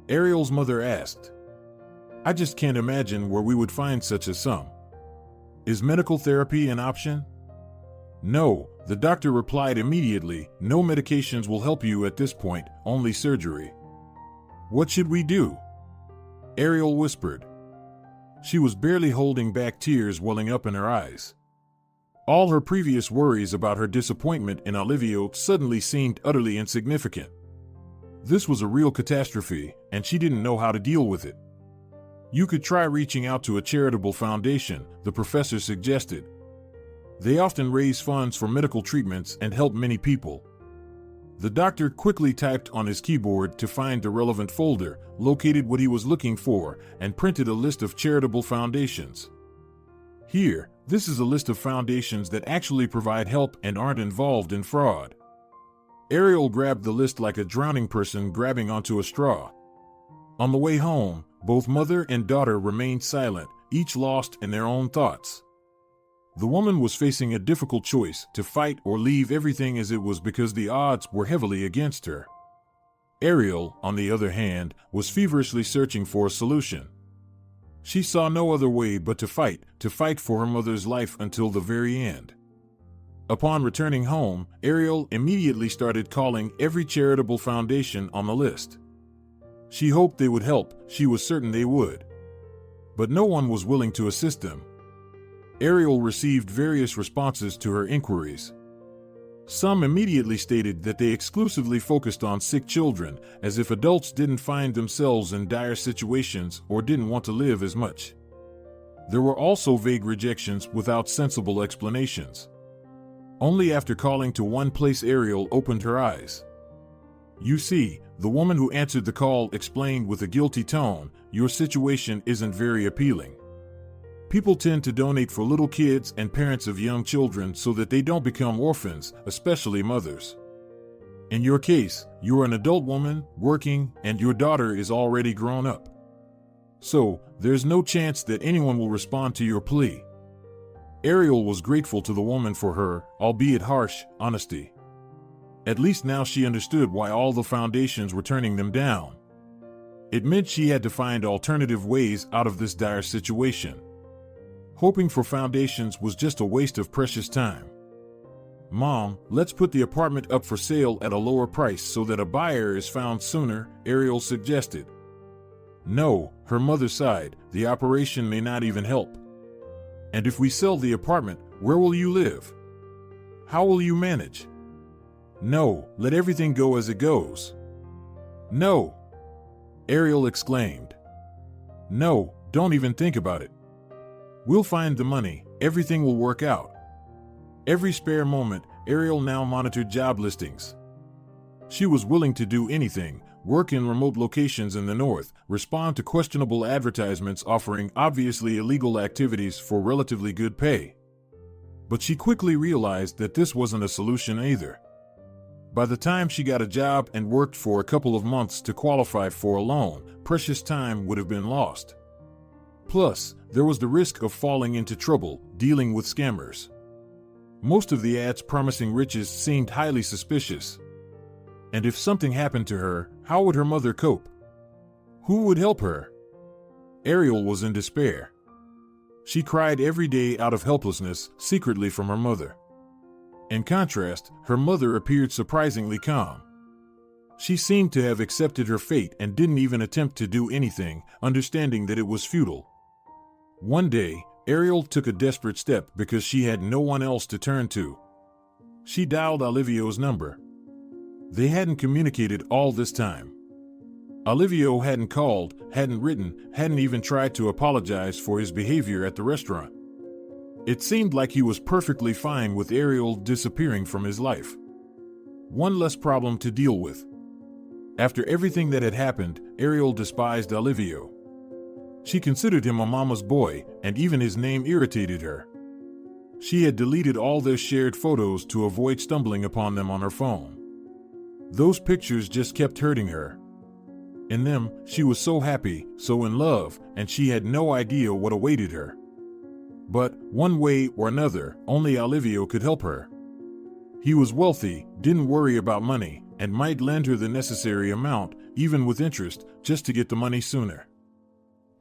Ariel's mother asked. I just can't imagine where we would find such a sum. Is medical therapy an option? No, the doctor replied immediately. No medications will help you at this point, only surgery. What should we do? Ariel whispered. She was barely holding back tears welling up in her eyes. All her previous worries about her disappointment in Olivia suddenly seemed utterly insignificant. This was a real catastrophe, and she didn't know how to deal with it. You could try reaching out to a charitable foundation, the professor suggested. They often raise funds for medical treatments and help many people. The doctor quickly typed on his keyboard to find the relevant folder, located what he was looking for, and printed a list of charitable foundations. Here, this is a list of foundations that actually provide help and aren't involved in fraud. Ariel grabbed the list like a drowning person grabbing onto a straw. On the way home, both mother and daughter remained silent, each lost in their own thoughts. The woman was facing a difficult choice, to fight or leave everything as it was because the odds were heavily against her. Ariel, on the other hand, was feverishly searching for a solution. She saw no other way but to fight for her mother's life until the very end. Upon returning home, Ariel immediately started calling every charitable foundation on the list. She hoped they would help, she was certain they would. But no one was willing to assist them. Ariel received various responses to her inquiries. Some immediately stated that they exclusively focused on sick children, as if adults didn't find themselves in dire situations or didn't want to live as much. There were also vague rejections without sensible explanations. Only after calling to one place Ariel opened her eyes. You see, the woman who answered the call explained with a guilty tone, your situation isn't very appealing. People tend to donate for little kids and parents of young children so that they don't become orphans, especially mothers. In your case, you're an adult woman, working, and your daughter is already grown up. So, there's no chance that anyone will respond to your plea. Ariel was grateful to the woman for her, albeit harsh, honesty. At least now she understood why all the foundations were turning them down. It meant she had to find alternative ways out of this dire situation. Hoping for foundations was just a waste of precious time. Mom, let's put the apartment up for sale at a lower price so that a buyer is found sooner, Ariel suggested. No, her mother sighed, the operation may not even help. And if we sell the apartment, where will you live? How will you manage? No, let everything go as it goes. No! Ariel exclaimed. No, don't even think about it. We'll find the money, everything will work out. Every spare moment, Ariel now monitored job listings. She was willing to do anything, work in remote locations in the north, respond to questionable advertisements offering obviously illegal activities for relatively good pay. But she quickly realized that this wasn't a solution either. By the time she got a job and worked for a couple of months to qualify for a loan, precious time would have been lost. Plus, there was the risk of falling into trouble, dealing with scammers. Most of the ads promising riches seemed highly suspicious. And if something happened to her, how would her mother cope? Who would help her? Ariel was in despair. She cried every day out of helplessness, secretly from her mother. In contrast, her mother appeared surprisingly calm. She seemed to have accepted her fate and didn't even attempt to do anything, understanding that it was futile. One day, Ariel took a desperate step because she had no one else to turn to. She dialed Olivio's number. They hadn't communicated all this time. Olivio hadn't called, hadn't written, hadn't even tried to apologize for his behavior at the restaurant. It seemed like he was perfectly fine with Ariel disappearing from his life. One less problem to deal with. After everything that had happened, Ariel despised Olivio. She considered him a mama's boy, and even his name irritated her. She had deleted all their shared photos to avoid stumbling upon them on her phone. Those pictures just kept hurting her. In them, she was so happy, so in love, and she had no idea what awaited her. But, one way or another, only Olivio could help her. He was wealthy, didn't worry about money, and might lend her the necessary amount, even with interest, just to get the money sooner.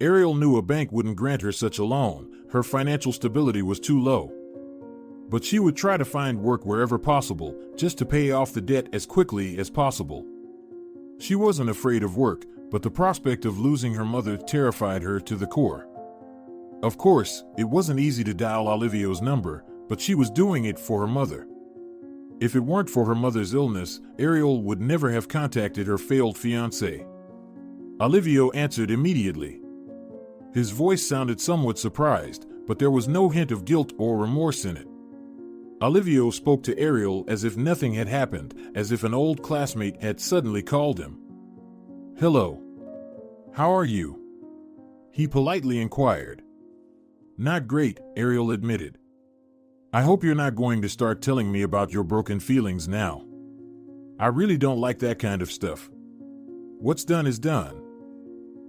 Ariel knew a bank wouldn't grant her such a loan. Her financial stability was too low. But she would try to find work wherever possible, just to pay off the debt as quickly as possible. She wasn't afraid of work, but the prospect of losing her mother terrified her to the core. Of course, it wasn't easy to dial Olivio's number, but she was doing it for her mother. If it weren't for her mother's illness, Ariel would never have contacted her failed fiancé. Olivio answered immediately. His voice sounded somewhat surprised, but there was no hint of guilt or remorse in it. Olivio spoke to Ariel as if nothing had happened, as if an old classmate had suddenly called him. "Hello. How are you?" he politely inquired. "Not great," Ariel admitted. "I hope you're not going to start telling me about your broken feelings now. I really don't like that kind of stuff. What's done is done.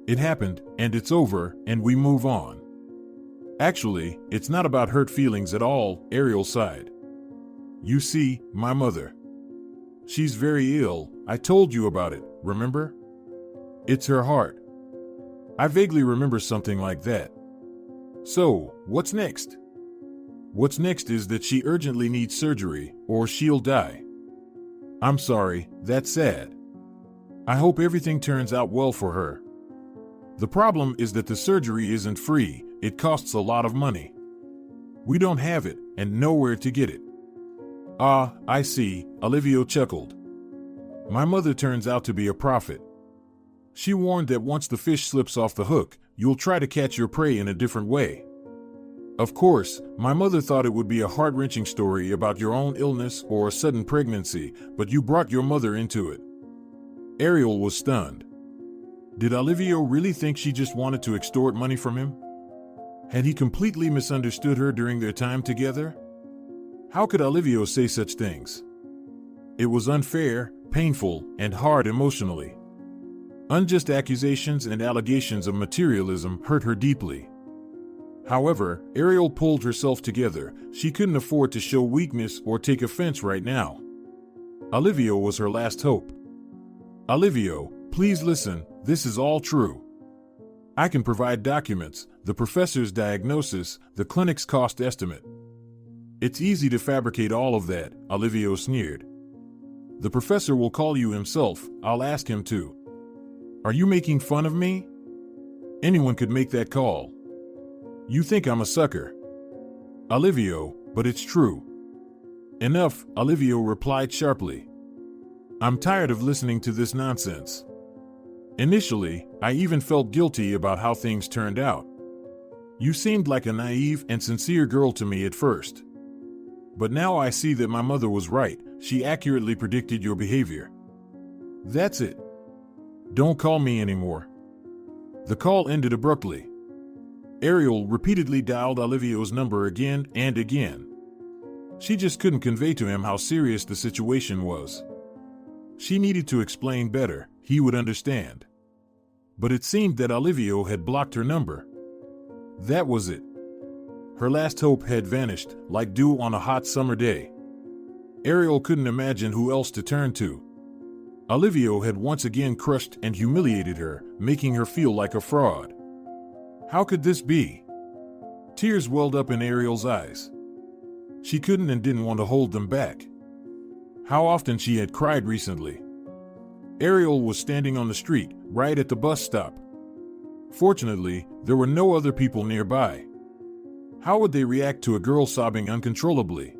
It happened, and it's over, and we move on." "Actually, it's not about hurt feelings at all," Ariel sighed. "You see, my mother. She's very ill. I told you about it, remember? It's her heart." "I vaguely remember something like that." "So, what's next?" "What's next is that she urgently needs surgery, or she'll die." "I'm sorry, that's sad. I hope everything turns out well for her. The problem is that the surgery isn't free, it costs a lot of money. We don't have it, and nowhere to get it." "Ah, I see," Olivio chuckled. "My mother turns out to be a prophet. She warned that once the fish slips off the hook, you'll try to catch your prey in a different way. Of course, my mother thought it would be a heart-wrenching story about your own illness or a sudden pregnancy, but you brought your mother into it." Ariel was stunned. Did Olivio really think she just wanted to extort money from him? Had he completely misunderstood her during their time together? How could Olivio say such things? It was unfair, painful, and hard emotionally. Unjust accusations and allegations of materialism hurt her deeply. However, Ariel pulled herself together. She couldn't afford to show weakness or take offense right now. Olivio was her last hope. "Olivio, please listen, this is all true. I can provide documents, the professor's diagnosis, the clinic's cost estimate. It's easy to fabricate all of that," Olivio sneered. "The professor will call you himself, I'll ask him to." "Are you making fun of me? Anyone could make that call. You think I'm a sucker." "Olivio, but it's true." "Enough," Olivio replied sharply. "I'm tired of listening to this nonsense. Initially, I even felt guilty about how things turned out. You seemed like a naive and sincere girl to me at first. But now I see that my mother was right. She accurately predicted your behavior. That's it. Don't call me anymore." The call ended abruptly. Ariel repeatedly dialed Olivio's number again and again. She just couldn't convey to him how serious the situation was. She needed to explain better, he would understand. But it seemed that Olivio had blocked her number. That was it. Her last hope had vanished, like dew on a hot summer day. Ariel couldn't imagine who else to turn to. Olivia had once again crushed and humiliated her, making her feel like a fraud. How could this be? Tears welled up in Ariel's eyes. She couldn't and didn't want to hold them back. How often she had cried recently. Ariel was standing on the street, right at the bus stop. Fortunately, there were no other people nearby. How would they react to a girl sobbing uncontrollably?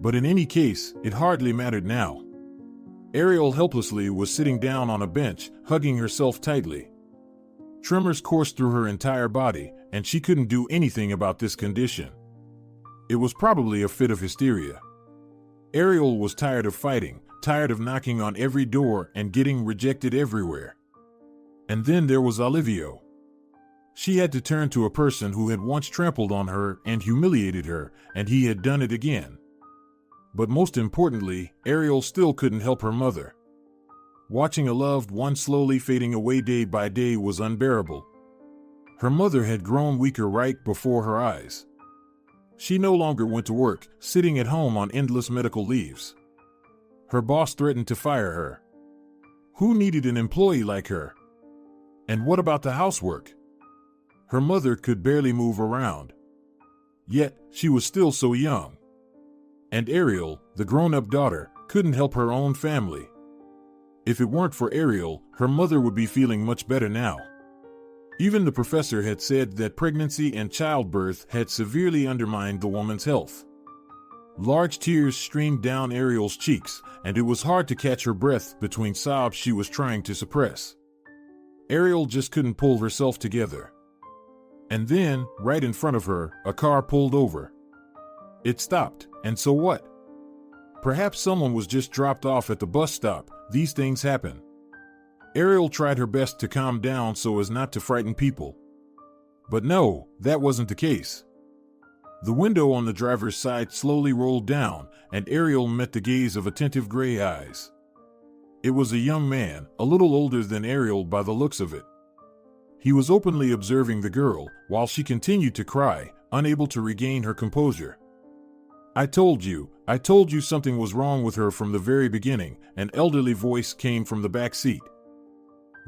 But in any case, it hardly mattered now. Ariel helplessly was sitting down on a bench, hugging herself tightly. Tremors coursed through her entire body, and she couldn't do anything about this condition. It was probably a fit of hysteria. Ariel was tired of fighting, tired of knocking on every door and getting rejected everywhere. And then there was Olivia. She had to turn to a person who had once trampled on her and humiliated her, and he had done it again. But most importantly, Ariel still couldn't help her mother. Watching a loved one slowly fading away day by day was unbearable. Her mother had grown weaker right before her eyes. She no longer went to work, sitting at home on endless medical leaves. Her boss threatened to fire her. Who needed an employee like her? And what about the housework? Her mother could barely move around. Yet, she was still so young. And Ariel, the grown-up daughter, couldn't help her own family. If it weren't for Ariel, her mother would be feeling much better now. Even the professor had said that pregnancy and childbirth had severely undermined the woman's health. Large tears streamed down Ariel's cheeks, and it was hard to catch her breath between sobs she was trying to suppress. Ariel just couldn't pull herself together. And then, right in front of her, a car pulled over. It stopped, and so what? Perhaps someone was just dropped off at the bus stop. These things happen. Ariel tried her best to calm down so as not to frighten people. But no, that wasn't the case. The window on the driver's side slowly rolled down, and Ariel met the gaze of attentive gray eyes. It was a young man, a little older than Ariel by the looks of it. He was openly observing the girl, while she continued to cry, unable to regain her composure. I told you something was wrong with her from the very beginning," an elderly voice came from the back seat.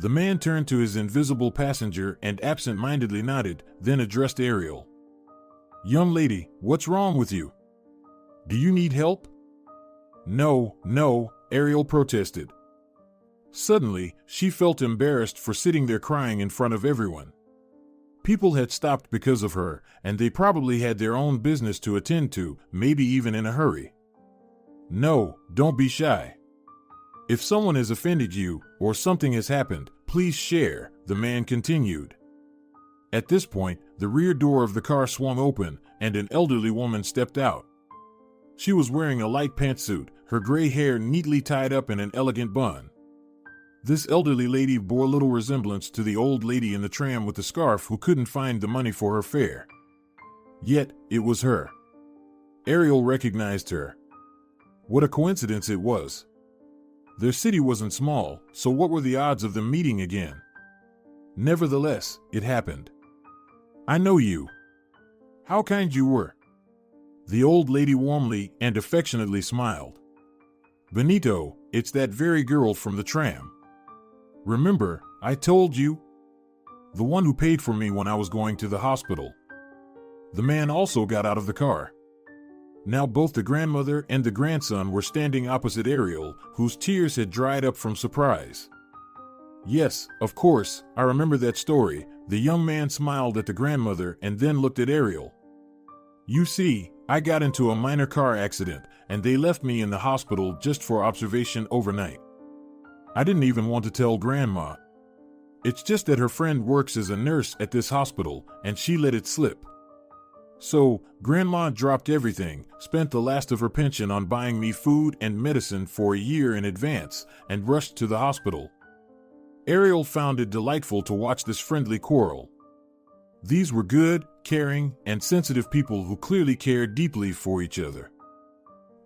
The man turned to his invisible passenger and absent-mindedly nodded, then addressed Ariel. "Young lady, what's wrong with you? Do you need help?" No, Ariel protested. Suddenly, she felt embarrassed for sitting there crying in front of everyone. People had stopped because of her, and they probably had their own business to attend to, maybe even in a hurry. "No, don't be shy. If someone has offended you, or something has happened, please share," the man continued. At this point, the rear door of the car swung open, and an elderly woman stepped out. She was wearing a light pantsuit, her gray hair neatly tied up in an elegant bun. This elderly lady bore little resemblance to the old lady in the tram with the scarf who couldn't find the money for her fare. Yet, it was her. Ariel recognized her. What a coincidence it was. Their city wasn't small, so what were the odds of them meeting again? Nevertheless, it happened. "I know you. How kind you were." The old lady warmly and affectionately smiled. "Benito, it's that very girl from the tram. Remember, I told you? The one who paid for me when I was going to the hospital." The man also got out of the car. Now both the grandmother and the grandson were standing opposite Ariel, whose tears had dried up from surprise. "Yes, of course, I remember that story." The young man smiled at the grandmother and then looked at Ariel. "You see, I got into a minor car accident, and they left me in the hospital just for observation overnight. I didn't even want to tell Grandma. It's just that her friend works as a nurse at this hospital, and she let it slip. So, Grandma dropped everything, spent the last of her pension on buying me food and medicine for a year in advance, and rushed to the hospital." Ariel found it delightful to watch this friendly quarrel. These were good, caring, and sensitive people who clearly cared deeply for each other.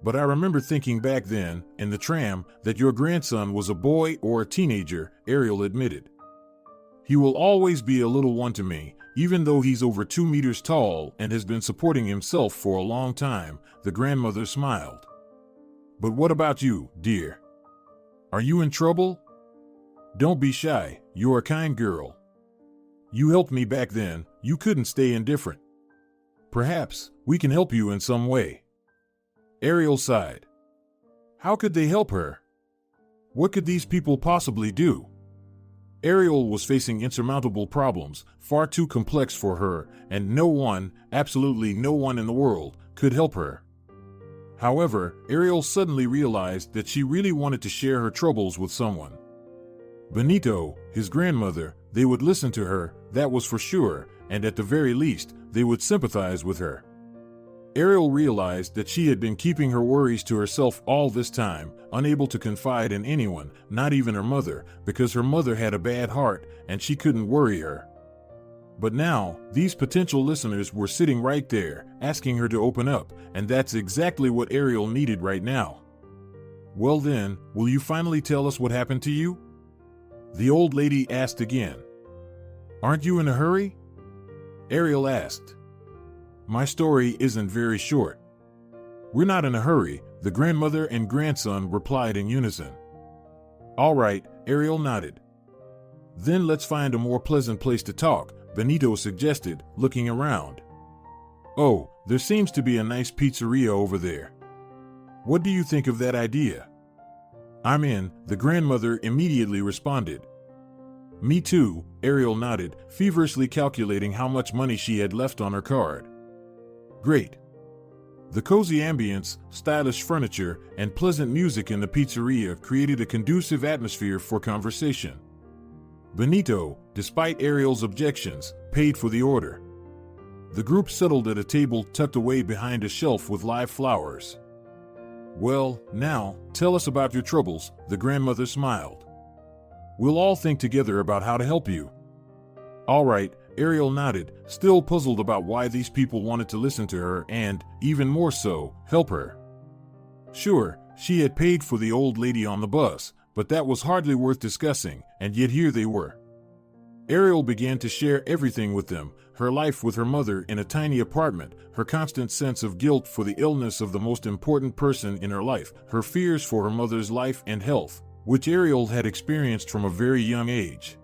"But I remember thinking back then, in the tram, that your grandson was a boy or a teenager," Ariel admitted. He will always be a little one to me, even though he's over 2 meters tall and has been supporting himself for a long time, the grandmother smiled. But what about you, dear? Are you in trouble? Don't be shy, you're a kind girl. You helped me back then, you couldn't stay indifferent. Perhaps we can help you in some way. Ariel sighed. How could they help her? What could these people possibly do? Ariel was facing insurmountable problems, far too complex for her, and no one, absolutely no one in the world, could help her. However, Ariel suddenly realized that she really wanted to share her troubles with someone. Benito, his grandmother, they would listen to her, that was for sure, and at the very least, they would sympathize with her. Ariel realized that she had been keeping her worries to herself all this time, unable to confide in anyone, not even her mother, because her mother had a bad heart and she couldn't worry her. But now, these potential listeners were sitting right there, asking her to open up, and that's exactly what Ariel needed right now. Well then, will you finally tell us what happened to you? The old lady asked again. Aren't you in a hurry? Ariel asked. My story isn't very short. We're not in a hurry, the grandmother and grandson replied in unison. All right, Ariel nodded. Then let's find a more pleasant place to talk, Benito suggested, looking around. Oh, there seems to be a nice pizzeria over there. What do you think of that idea? I'm in, the grandmother immediately responded. Me too, Ariel nodded, feverishly calculating how much money she had left on her card. Great. The cozy ambience, stylish furniture, and pleasant music in the pizzeria created a conducive atmosphere for conversation. Benito, despite Ariel's objections, paid for the order. The group settled at a table tucked away behind a shelf with live flowers. Well, now, tell us about your troubles, the grandmother smiled. We'll all think together about how to help you. All right, Ariel nodded, still puzzled about why these people wanted to listen to her and, even more so, help her. Sure, she had paid for the old lady on the bus, but that was hardly worth discussing, and yet here they were. Ariel began to share everything with them, her life with her mother in a tiny apartment, her constant sense of guilt for the illness of the most important person in her life, her fears for her mother's life and health, which Ariel had experienced from a very young age.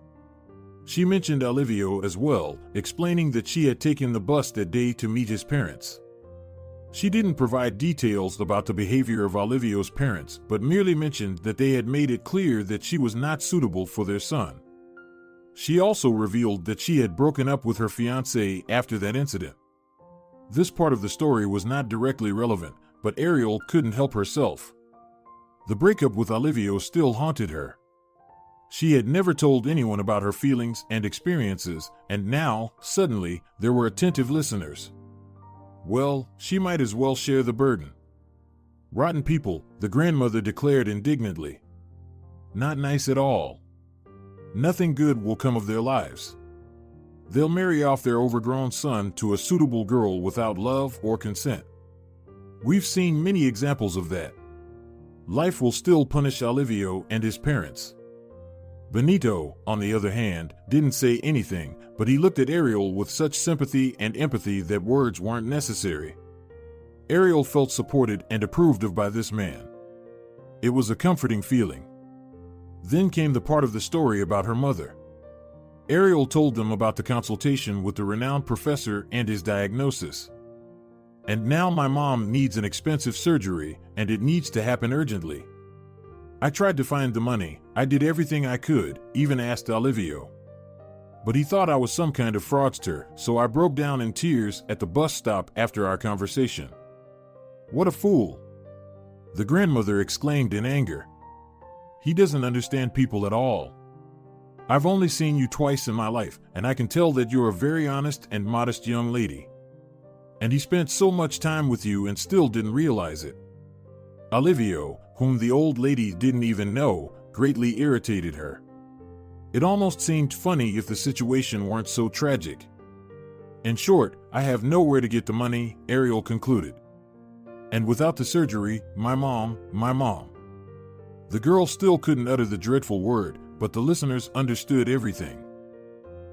She mentioned Olivio as well, explaining that she had taken the bus that day to meet his parents. She didn't provide details about the behavior of Olivio's parents, but merely mentioned that they had made it clear that she was not suitable for their son. She also revealed that she had broken up with her fiancé after that incident. This part of the story was not directly relevant, but Ariel couldn't help herself. The breakup with Olivio still haunted her. She had never told anyone about her feelings and experiences, and now, suddenly, there were attentive listeners. Well, she might as well share the burden. Rotten people, the grandmother declared indignantly. Not nice at all. Nothing good will come of their lives. They'll marry off their overgrown son to a suitable girl without love or consent. We've seen many examples of that. Life will still punish Olivio and his parents. Benito, on the other hand, didn't say anything, but he looked at Ariel with such sympathy and empathy that words weren't necessary. Ariel felt supported and approved of by this man. It was a comforting feeling. Then came the part of the story about her mother. Ariel told them about the consultation with the renowned professor and his diagnosis. And now my mom needs an expensive surgery, and it needs to happen urgently. I tried to find the money, I did everything I could, even asked Olivio. But he thought I was some kind of fraudster, so I broke down in tears at the bus stop after our conversation. What a fool! The grandmother exclaimed in anger. He doesn't understand people at all. I've only seen you twice in my life, and I can tell that you're a very honest and modest young lady. And he spent so much time with you and still didn't realize it. Olivio, whom the old lady didn't even know, greatly irritated her. It almost seemed funny if the situation weren't so tragic. In short, I have nowhere to get the money, Ariel concluded. And without the surgery, my mom. The girl still couldn't utter the dreadful word, but the listeners understood everything.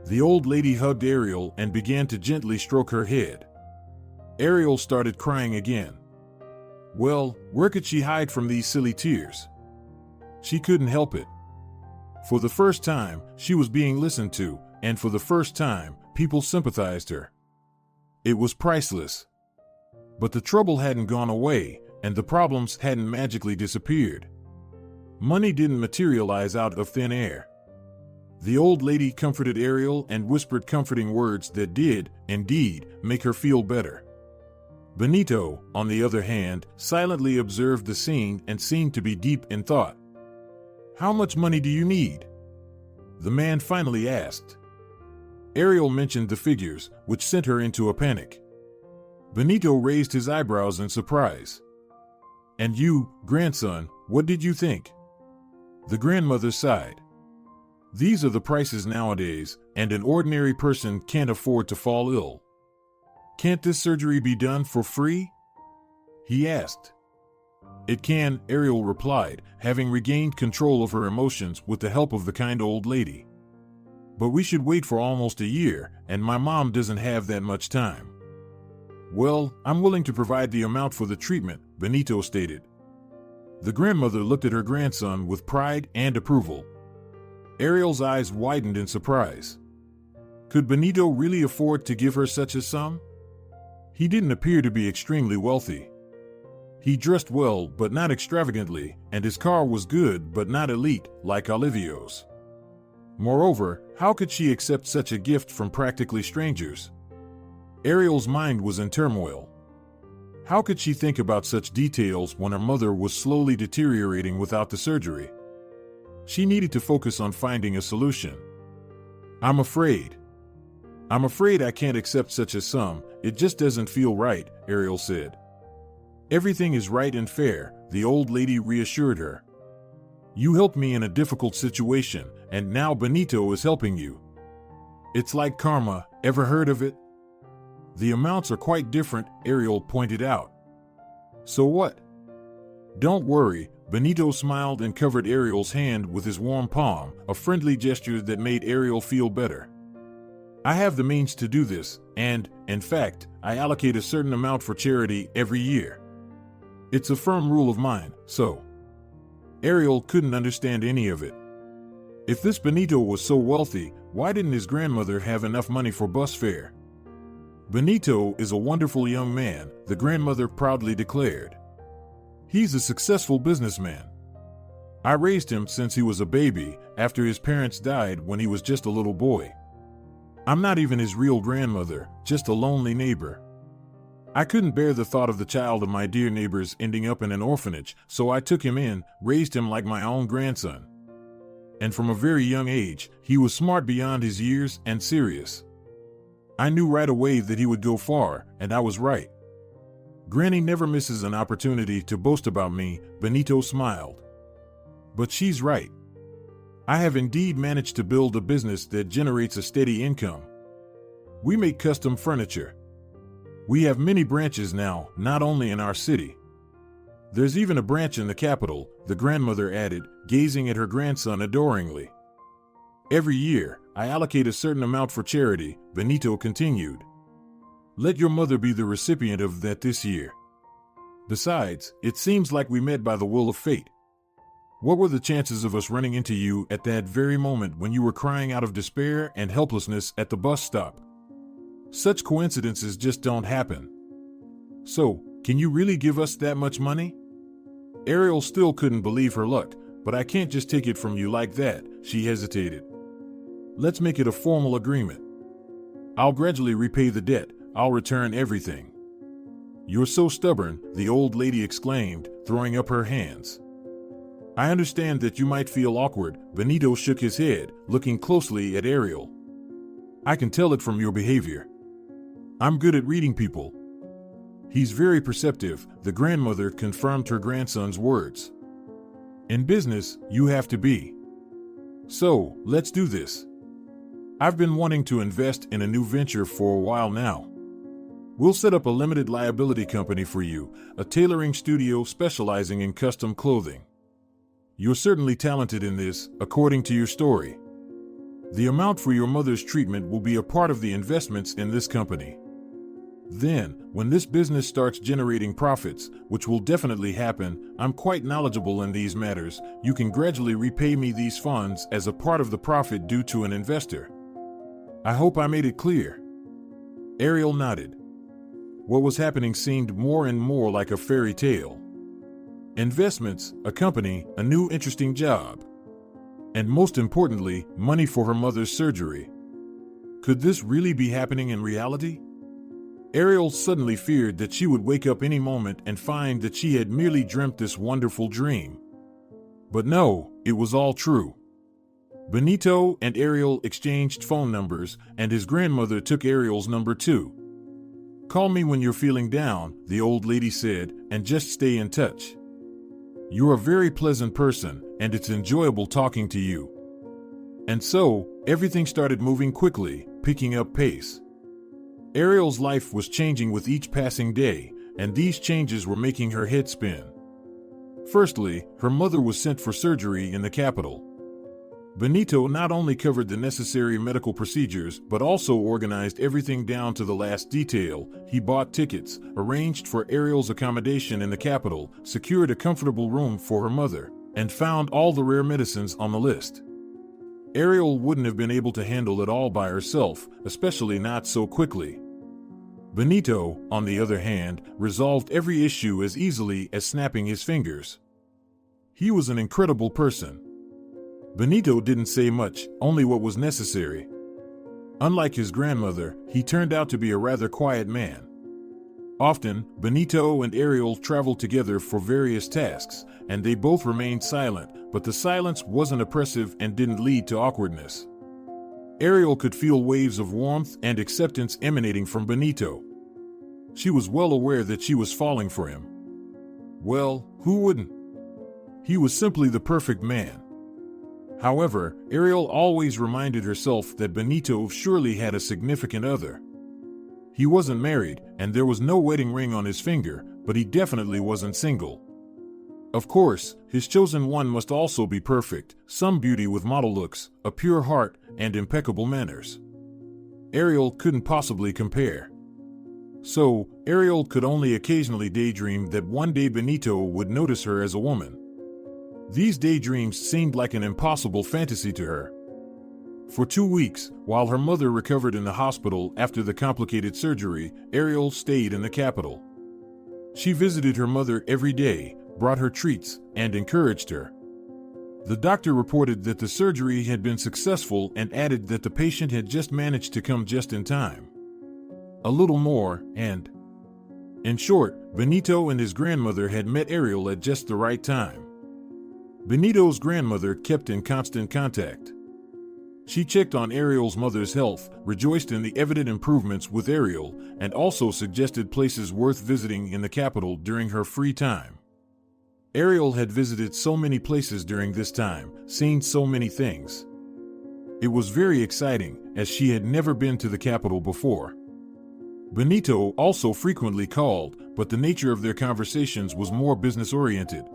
The old lady hugged Ariel and began to gently stroke her head. Ariel started crying again. Well, where could she hide from these silly tears? She couldn't help it. For the first time, she was being listened to, and for the first time, people sympathized her. It was priceless. But the trouble hadn't gone away, and the problems hadn't magically disappeared. Money didn't materialize out of thin air. The old lady comforted Ariel and whispered comforting words that did, indeed, make her feel better. Benito, on the other hand, silently observed the scene and seemed to be deep in thought. "How much money do you need?" the man finally asked. Ariel mentioned the figures, which sent her into a panic. Benito raised his eyebrows in surprise. "And you, grandson, what did you think?" The grandmother sighed. "These are the prices nowadays, and an ordinary person can't afford to fall ill." "Can't this surgery be done for free?" he asked. "It can," Ariel replied, having regained control of her emotions with the help of the kind old lady. "But we should wait for almost a year, and my mom doesn't have that much time." "Well, I'm willing to provide the amount for the treatment," Benito stated. The grandmother looked at her grandson with pride and approval. Ariel's eyes widened in surprise. Could Benito really afford to give her such a sum? He didn't appear to be extremely wealthy. He dressed well, but not extravagantly, and his car was good, but not elite, like Olivio's. Moreover, how could she accept such a gift from practically strangers? Ariel's mind was in turmoil. How could she think about such details when her mother was slowly deteriorating without the surgery? She needed to focus on finding a solution. I'm afraid I can't accept such a sum. It just doesn't feel right," Ariel said. "Everything is right and fair," the old lady reassured her. "You helped me in a difficult situation, and now Benito is helping you. It's like karma, ever heard of it?" "The amounts are quite different," Ariel pointed out. "So what?" "Don't worry," Benito smiled and covered Ariel's hand with his warm palm, a friendly gesture that made Ariel feel better. "I have the means to do this, and, in fact, I allocate a certain amount for charity every year. It's a firm rule of mine, so." Ariel couldn't understand any of it. If this Benito was so wealthy, why didn't his grandmother have enough money for bus fare? "Benito is a wonderful young man," the grandmother proudly declared. "He's a successful businessman. I raised him since he was a baby, after his parents died when he was just a little boy. I'm not even his real grandmother, just a lonely neighbor. I couldn't bear the thought of the child of my dear neighbors ending up in an orphanage, so I took him in, raised him like my own grandson. And from a very young age, he was smart beyond his years and serious. I knew right away that he would go far, and I was right. Granny never misses an opportunity to boast about me," Benito smiled. "But she's right. I have indeed managed to build a business that generates a steady income. We make custom furniture. We have many branches now, not only in our city. There's even a branch in the capital," the grandmother added, gazing at her grandson adoringly. "Every year, I allocate a certain amount for charity," Benito continued. "Let your mother be the recipient of that this year. Besides, it seems like we met by the will of fate. What were the chances of us running into you at that very moment when you were crying out of despair and helplessness at the bus stop? Such coincidences just don't happen. So, can you really give us that much money?" Ariel still couldn't believe her luck. "But I can't just take it from you like that," she hesitated. "Let's make it a formal agreement. I'll gradually repay the debt. I'll return everything." "You're so stubborn," the old lady exclaimed, throwing up her hands. "I understand that you might feel awkward," Benito shook his head, looking closely at Ariel. "I can tell it from your behavior. I'm good at reading people." "He's very perceptive," the grandmother confirmed her grandson's words. "In business, you have to be. So, let's do this. I've been wanting to invest in a new venture for a while now. We'll set up a limited liability company for you, a tailoring studio specializing in custom clothing. You're certainly talented in this, according to your story. The amount for your mother's treatment will be a part of the investments in this company. Then, when this business starts generating profits, which will definitely happen, I'm quite knowledgeable in these matters, you can gradually repay me these funds as a part of the profit due to an investor. I hope I made it clear." Ariel nodded. What was happening seemed more and more like a fairy tale. Investments, a company, a new interesting job. And most importantly, money for her mother's surgery. Could this really be happening in reality? Ariel suddenly feared that she would wake up any moment and find that she had merely dreamt this wonderful dream. But no, it was all true. Benito and Ariel exchanged phone numbers, and his grandmother took Ariel's number too. "Call me when you're feeling down," the old lady said, "and just stay in touch. You're a very pleasant person, and it's enjoyable talking to you." And so, everything started moving quickly, picking up pace. Ariel's life was changing with each passing day, and these changes were making her head spin. Firstly, her mother was sent for surgery in the capital. Benito not only covered the necessary medical procedures, but also organized everything down to the last detail. He bought tickets, arranged for Ariel's accommodation in the capital, secured a comfortable room for her mother, and found all the rare medicines on the list. Ariel wouldn't have been able to handle it all by herself, especially not so quickly. Benito, on the other hand, resolved every issue as easily as snapping his fingers. He was an incredible person. Benito didn't say much, only what was necessary. Unlike his grandmother, he turned out to be a rather quiet man. Often, Benito and Ariel traveled together for various tasks, and they both remained silent, but the silence wasn't oppressive and didn't lead to awkwardness. Ariel could feel waves of warmth and acceptance emanating from Benito. She was well aware that she was falling for him. Well, who wouldn't? He was simply the perfect man. However, Ariel always reminded herself that Benito surely had a significant other. He wasn't married, and there was no wedding ring on his finger, but he definitely wasn't single. Of course, his chosen one must also be perfect, some beauty with model looks, a pure heart, and impeccable manners. Ariel couldn't possibly compare. So, Ariel could only occasionally daydream that one day Benito would notice her as a woman. These daydreams seemed like an impossible fantasy to her. For 2 weeks, while her mother recovered in the hospital after the complicated surgery, Ariel stayed in the capital. She visited her mother every day, brought her treats, and encouraged her. The doctor reported that the surgery had been successful and added that the patient had just managed to come just in time. A little more, and... In short, Benito and his grandmother had met Ariel at just the right time. Benito's grandmother kept in constant contact. She checked on Ariel's mother's health, rejoiced in the evident improvements with Ariel, and also suggested places worth visiting in the capital during her free time. Ariel had visited so many places during this time, seen so many things. It was very exciting, as she had never been to the capital before. Benito also frequently called, but the nature of their conversations was more business-oriented.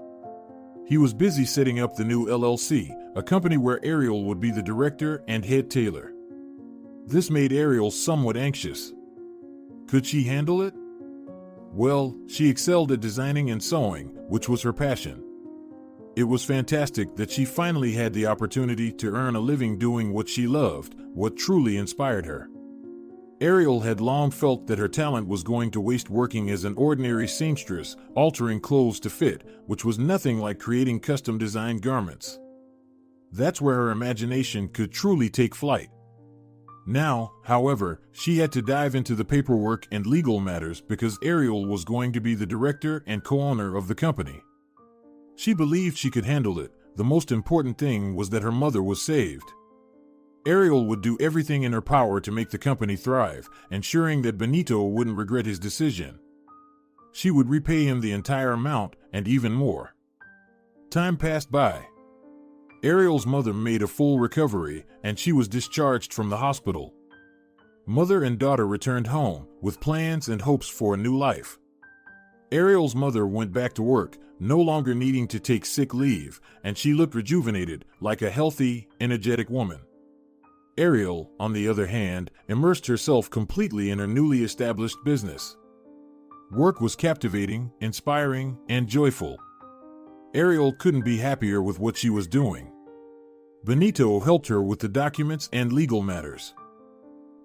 He was busy setting up the new LLC, a company where Ariel would be the director and head tailor. This made Ariel somewhat anxious. Could she handle it? Well, she excelled at designing and sewing, which was her passion. It was fantastic that she finally had the opportunity to earn a living doing what she loved, what truly inspired her. Ariel had long felt that her talent was going to waste working as an ordinary seamstress, altering clothes to fit, which was nothing like creating custom-designed garments. That's where her imagination could truly take flight. Now, however, she had to dive into the paperwork and legal matters because Ariel was going to be the director and co-owner of the company. She believed she could handle it. The most important thing was that her mother was saved. Ariel would do everything in her power to make the company thrive, ensuring that Benito wouldn't regret his decision. She would repay him the entire amount, and even more. Time passed by. Ariel's mother made a full recovery, and she was discharged from the hospital. Mother and daughter returned home, with plans and hopes for a new life. Ariel's mother went back to work, no longer needing to take sick leave, and she looked rejuvenated, like a healthy, energetic woman. Ariel, on the other hand, immersed herself completely in her newly established business. Work was captivating, inspiring, and joyful. Ariel couldn't be happier with what she was doing. Benito helped her with the documents and legal matters.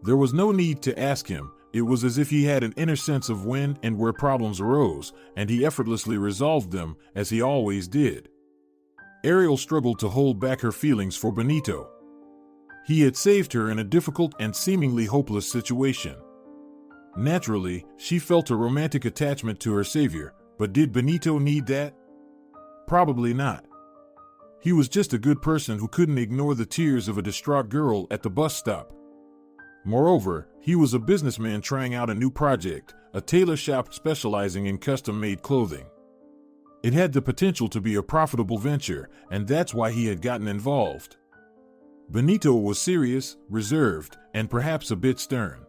There was no need to ask him. It was as if he had an inner sense of when and where problems arose, and he effortlessly resolved them, as he always did. Ariel struggled to hold back her feelings for Benito. He had saved her in a difficult and seemingly hopeless situation. Naturally, she felt a romantic attachment to her savior, but did Benito need that? Probably not. He was just a good person who couldn't ignore the tears of a distraught girl at the bus stop. Moreover, he was a businessman trying out a new project, a tailor shop specializing in custom-made clothing. It had the potential to be a profitable venture, and that's why he had gotten involved. Benito was serious, reserved, and perhaps a bit stern.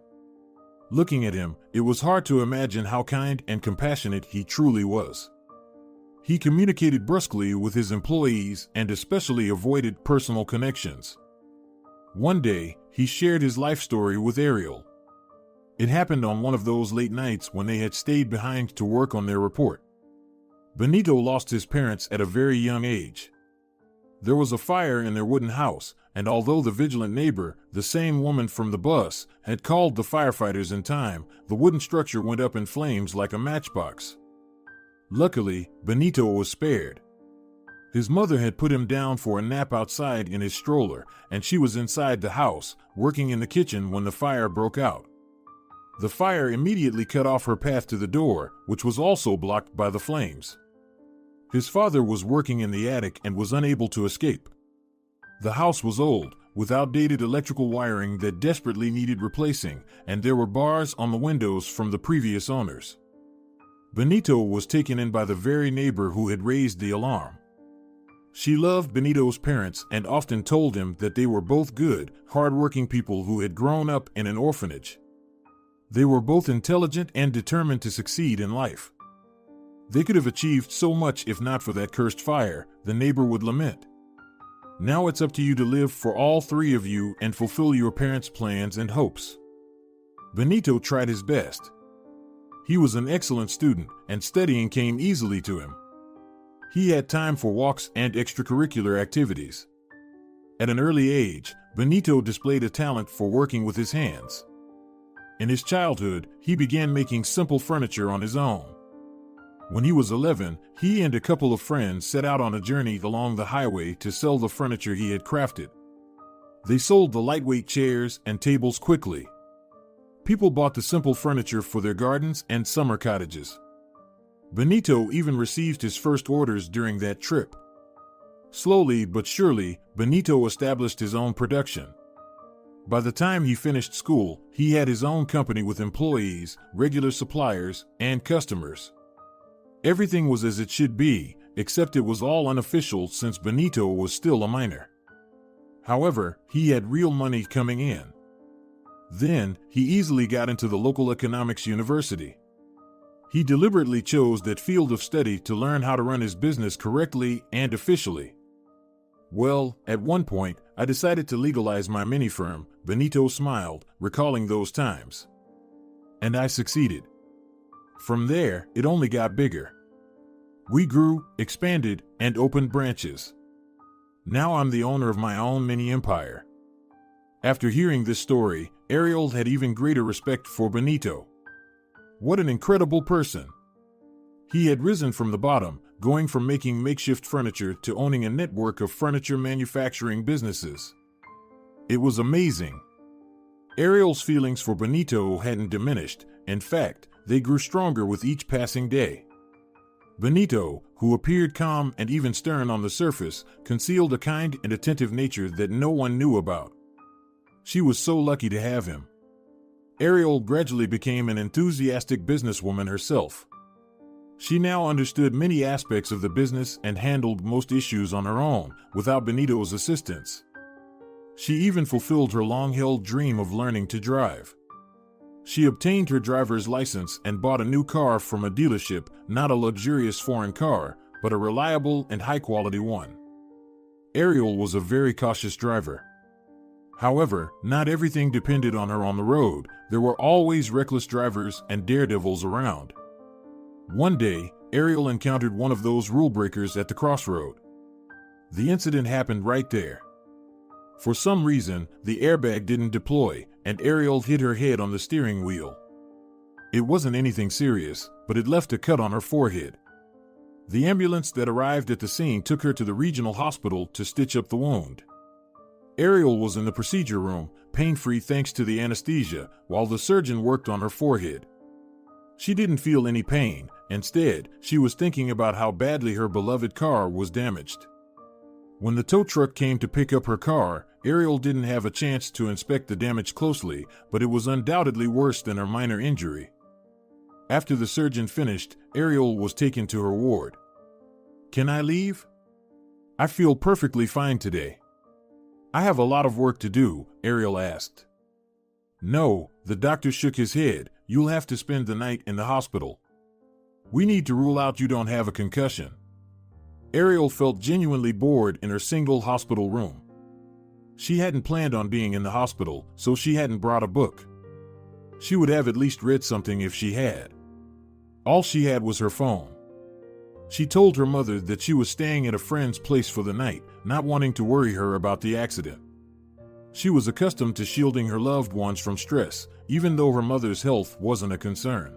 Looking at him, it was hard to imagine how kind and compassionate he truly was. He communicated brusquely with his employees and especially avoided personal connections. One day, he shared his life story with Ariel. It happened on one of those late nights when they had stayed behind to work on their report. Benito lost his parents at a very young age. There was a fire in their wooden house, and although the vigilant neighbor, the same woman from the bus, had called the firefighters in time, the wooden structure went up in flames like a matchbox. Luckily, Benito was spared. His mother had put him down for a nap outside in his stroller, and she was inside the house, working in the kitchen when the fire broke out. The fire immediately cut off her path to the door, which was also blocked by the flames. His father was working in the attic and was unable to escape. The house was old, with outdated electrical wiring that desperately needed replacing, and there were bars on the windows from the previous owners. Benito was taken in by the very neighbor who had raised the alarm. She loved Benito's parents and often told him that they were both good, hard-working people who had grown up in an orphanage. They were both intelligent and determined to succeed in life. They could have achieved so much if not for that cursed fire, the neighbor would lament. Now it's up to you to live for all three of you and fulfill your parents' plans and hopes. Benito tried his best. He was an excellent student, and studying came easily to him. He had time for walks and extracurricular activities. At an early age, Benito displayed a talent for working with his hands. In his childhood, he began making simple furniture on his own. When he was 11, he and a couple of friends set out on a journey along the highway to sell the furniture he had crafted. They sold the lightweight chairs and tables quickly. People bought the simple furniture for their gardens and summer cottages. Benito even received his first orders during that trip. Slowly but surely, Benito established his own production. By the time he finished school, he had his own company with employees, regular suppliers, and customers. Everything was as it should be, except it was all unofficial since Benito was still a minor. However, he had real money coming in. Then, he easily got into the local economics university. He deliberately chose that field of study to learn how to run his business correctly and officially. Well, at one point, I decided to legalize my mini firm, Benito smiled, recalling those times. And I succeeded. From there, it only got bigger. We grew, expanded, and opened branches. Now I'm the owner of my own mini empire. After hearing this story, Ariel had even greater respect for Benito. What an incredible person! He had risen from the bottom, going from making makeshift furniture to owning a network of furniture manufacturing businesses. It was amazing. Ariel's feelings for Benito hadn't diminished. In fact, they grew stronger with each passing day. Benito, who appeared calm and even stern on the surface, concealed a kind and attentive nature that no one knew about. She was so lucky to have him. Ariel gradually became an enthusiastic businesswoman herself. She now understood many aspects of the business and handled most issues on her own, without Benito's assistance. She even fulfilled her long-held dream of learning to drive. She obtained her driver's license and bought a new car from a dealership, not a luxurious foreign car, but a reliable and high-quality one. Ariel was a very cautious driver. However, not everything depended on her on the road. There were always reckless drivers and daredevils around. One day, Ariel encountered one of those rule breakers at the crossroad. The incident happened right there. For some reason, the airbag didn't deploy, and Ariel hit her head on the steering wheel. It wasn't anything serious, but it left a cut on her forehead. The ambulance that arrived at the scene took her to the regional hospital to stitch up the wound. Ariel was in the procedure room, pain-free thanks to the anesthesia, while the surgeon worked on her forehead. She didn't feel any pain. Instead, she was thinking about how badly her beloved car was damaged. When the tow truck came to pick up her car, Ariel didn't have a chance to inspect the damage closely, but it was undoubtedly worse than her minor injury. After the surgeon finished, Ariel was taken to her ward. "Can I leave? I feel perfectly fine today." "I have a lot of work to do," Ariel asked. "No," the doctor shook his head. "You'll have to spend the night in the hospital. We need to rule out you don't have a concussion." Ariel felt genuinely bored in her single hospital room. She hadn't planned on being in the hospital, so she hadn't brought a book. She would have at least read something if she had. All she had was her phone. She told her mother that she was staying at a friend's place for the night, not wanting to worry her about the accident. She was accustomed to shielding her loved ones from stress, even though her mother's health wasn't a concern.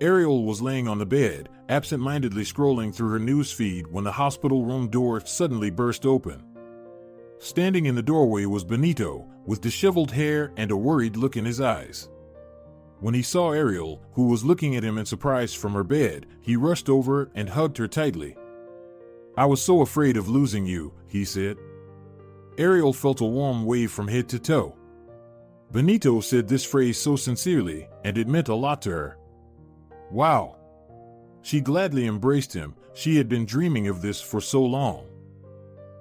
Ariel was laying on the bed, absent-mindedly scrolling through her news feed when the hospital room door suddenly burst open. Standing in the doorway was Benito, with disheveled hair and a worried look in his eyes. When he saw Ariel, who was looking at him in surprise from her bed, he rushed over and hugged her tightly. "I was so afraid of losing you," he said. Ariel felt a warm wave from head to toe. Benito said this phrase so sincerely, and it meant a lot to her. Wow! She gladly embraced him. She had been dreaming of this for so long.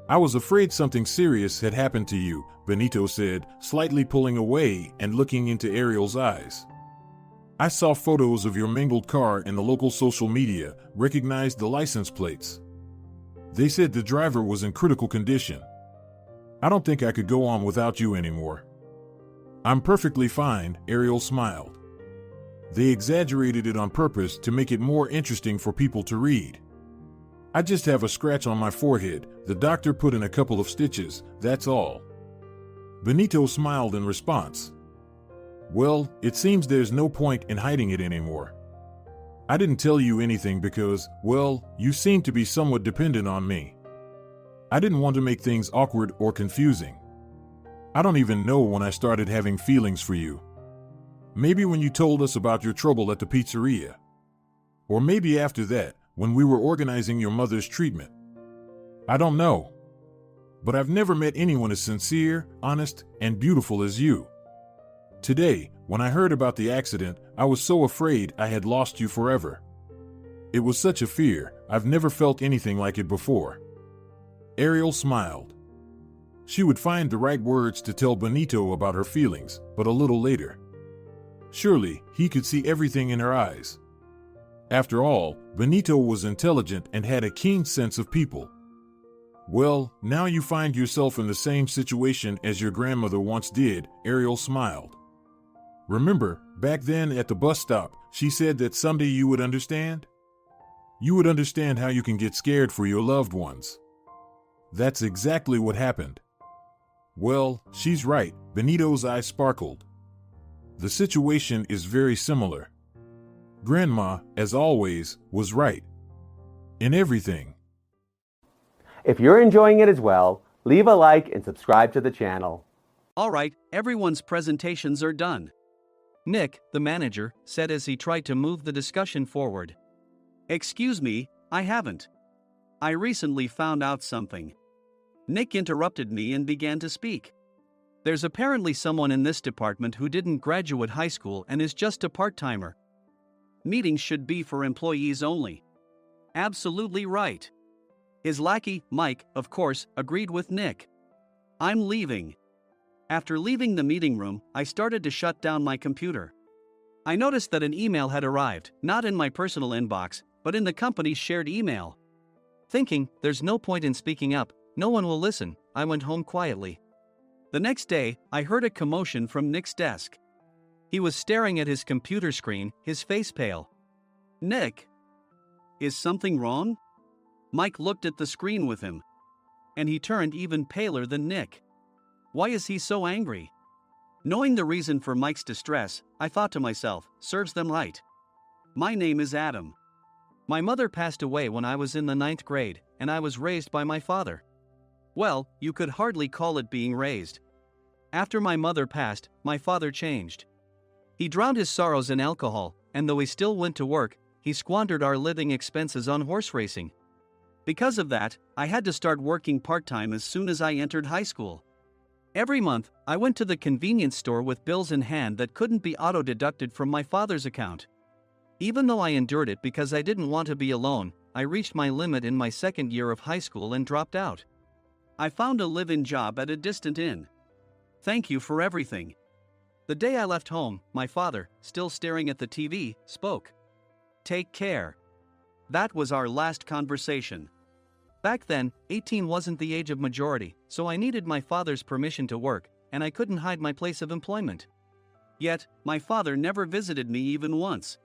"I was afraid something serious had happened to you," Benito said, slightly pulling away and looking into Ariel's eyes. "I saw photos of your mangled car in the local social media, recognized the license plates. They said the driver was in critical condition. I don't think I could go on without you anymore." "I'm perfectly fine," Ariel smiled. They exaggerated it on purpose to make it more interesting for people to read. "I just have a scratch on my forehead. The doctor put in a couple of stitches, that's all." Benito smiled in response. "Well, it seems there's no point in hiding it anymore. I didn't tell you anything because, well, you seem to be somewhat dependent on me. I didn't want to make things awkward or confusing. I don't even know when I started having feelings for you. Maybe when you told us about your trouble at the pizzeria. Or maybe after that, when we were organizing your mother's treatment. I don't know. But I've never met anyone as sincere, honest, and beautiful as you. Today, when I heard about the accident, I was so afraid I had lost you forever. It was such a fear. I've never felt anything like it before." Ariel smiled. She would find the right words to tell Benito about her feelings, but a little later. Surely, he could see everything in her eyes. After all, Benito was intelligent and had a keen sense of people. "Well, now you find yourself in the same situation as your grandmother once did," Ariel smiled. "Remember, back then at the bus stop, she said that someday you would understand? You would understand how you can get scared for your loved ones. That's exactly what happened." "Well, she's right," Benito's eyes sparkled. "The situation is very similar. Grandma, as always, was right. In everything." If you're enjoying it as well, leave a like and subscribe to the channel. All right, everyone's presentations are done. Nick, the manager, said as he tried to move the discussion forward. "Excuse me, I haven't. I recently found out something." Nick interrupted me and began to speak. "There's apparently someone in this department who didn't graduate high school and is just a part-timer. Meetings should be for employees only." Absolutely right. His lackey, Mike, of course, agreed with Nick. "I'm leaving." After leaving the meeting room, I started to shut down my computer. I noticed that an email had arrived, not in my personal inbox, but in the company's shared email. Thinking, there's no point in speaking up, no one will listen, I went home quietly. The next day, I heard a commotion from Nick's desk. He was staring at his computer screen, his face pale. "Nick, is something wrong?" Mike looked at the screen with him. And he turned even paler than Nick. Why is he so angry? Knowing the reason for Mike's distress, I thought to myself, serves them right. My name is Adam. My mother passed away when I was in the 9th grade, and I was raised by my father. Well, you could hardly call it being raised. After my mother passed, my father changed. He drowned his sorrows in alcohol, and though he still went to work, he squandered our living expenses on horse racing. Because of that, I had to start working part-time as soon as I entered high school. Every month, I went to the convenience store with bills in hand that couldn't be auto-deducted from my father's account. Even though I endured it because I didn't want to be alone, I reached my limit in my 2nd year of high school and dropped out. I found a live-in job at a distant inn. Thank you for everything. The day I left home, my father, still staring at the TV, spoke. Take care. That was our last conversation. Back then, 18 wasn't the age of majority, so I needed my father's permission to work, and I couldn't hide my place of employment. Yet, my father never visited me even once.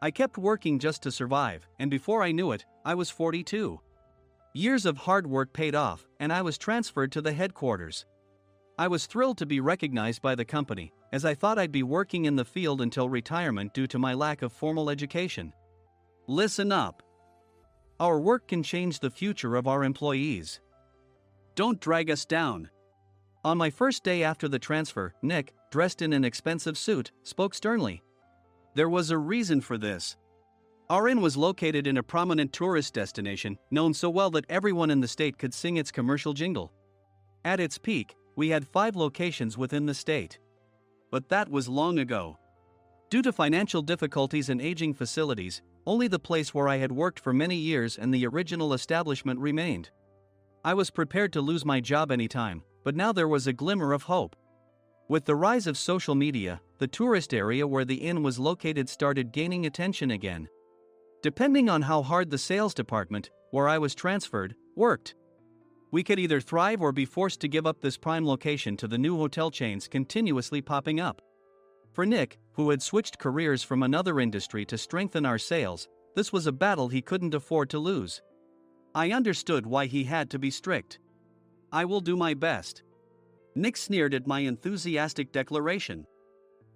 I kept working just to survive, and before I knew it, I was 42. Years of hard work paid off, and I was transferred to the headquarters. I was thrilled to be recognized by the company, as I thought I'd be working in the field until retirement due to my lack of formal education. Listen up. Our work can change the future of our employees. Don't drag us down. On my first day after the transfer, Nick, dressed in an expensive suit, spoke sternly. There was a reason for this. Our inn was located in a prominent tourist destination, known so well that everyone in the state could sing its commercial jingle. At its peak, we had 5 locations within the state. But that was long ago. Due to financial difficulties and aging facilities, only the place where I had worked for many years and the original establishment remained. I was prepared to lose my job anytime, but now there was a glimmer of hope. With the rise of social media, the tourist area where the inn was located started gaining attention again. Depending on how hard the sales department, where I was transferred, worked, we could either thrive or be forced to give up this prime location to the new hotel chains continuously popping up. For Nick, who had switched careers from another industry to strengthen our sales, this was a battle he couldn't afford to lose. I understood why he had to be strict. I will do my best. Nick sneered at my enthusiastic declaration.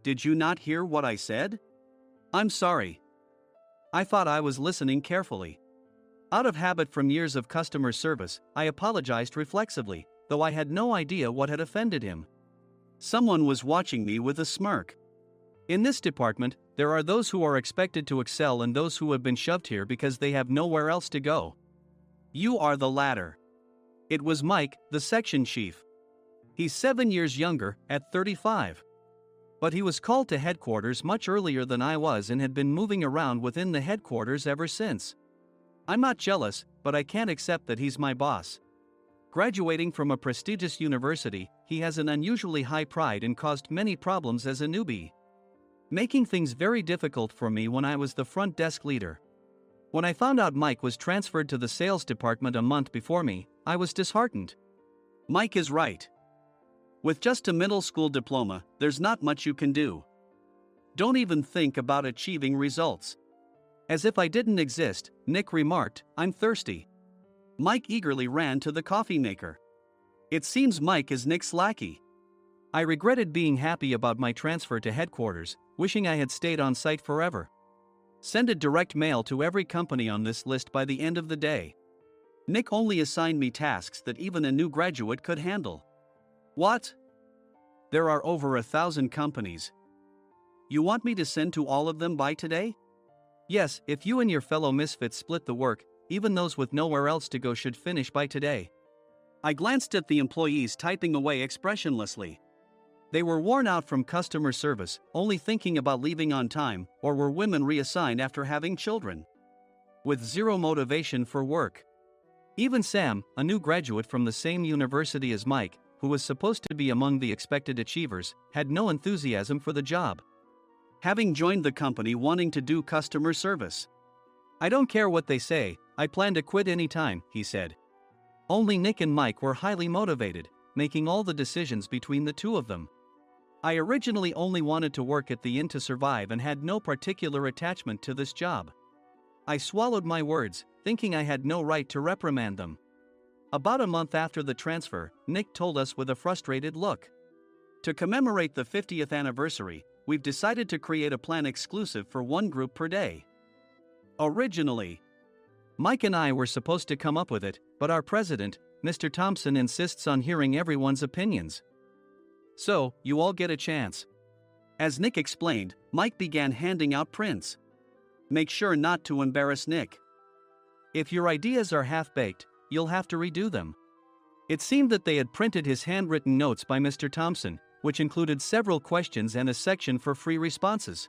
Did you not hear what I said? I'm sorry. I thought I was listening carefully. Out of habit from years of customer service, I apologized reflexively, though I had no idea what had offended him. Someone was watching me with a smirk. In this department, there are those who are expected to excel and those who have been shoved here because they have nowhere else to go. You are the latter. It was Mike, the section chief. He's 7 years younger, at 35. But he was called to headquarters much earlier than I was and had been moving around within the headquarters ever since. I'm not jealous, but I can't accept that he's my boss. Graduating from a prestigious university, he has an unusually high pride and caused many problems as a newbie, making things very difficult for me when I was the front desk leader. When I found out Mike was transferred to the sales department a month before me, I was disheartened. Mike is right. With just a middle school diploma, there's not much you can do. Don't even think about achieving results. As if I didn't exist, Nick remarked, I'm thirsty. Mike eagerly ran to the coffee maker. It seems Mike is Nick's lackey. I regretted being happy about my transfer to headquarters, wishing I had stayed on site forever. Send a direct mail to every company on this list by the end of the day. Nick only assigned me tasks that even a new graduate could handle. What? There are over 1,000 companies. You want me to send to all of them by today? Yes, if you and your fellow misfits split the work, even those with nowhere else to go should finish by today. I glanced at the employees typing away expressionlessly. They were worn out from customer service, only thinking about leaving on time, or were women reassigned after having children, with zero motivation for work. Even Sam, a new graduate from the same university as Mike, who was supposed to be among the expected achievers, had no enthusiasm for the job, having joined the company wanting to do customer service. I don't care what they say, I plan to quit anytime, he said. Only Nick and Mike were highly motivated. making all the decisions between the two of them. I originally only wanted to work at the inn to survive and had no particular attachment to this job. I swallowed my words, thinking I had no right to reprimand them. About a month after the transfer, Nick told us with a frustrated look. To commemorate the 50th anniversary, we've decided to create a plan exclusive for one group per day. Originally, Mike and I were supposed to come up with it, but our president, Mr. Thompson, insists on hearing everyone's opinions. So, you all get a chance. As Nick explained, Mike began handing out prints. Make sure not to embarrass Nick. If your ideas are half-baked, you'll have to redo them. It seemed that they had printed his handwritten notes by Mr. Thompson, which included several questions and a section for free responses.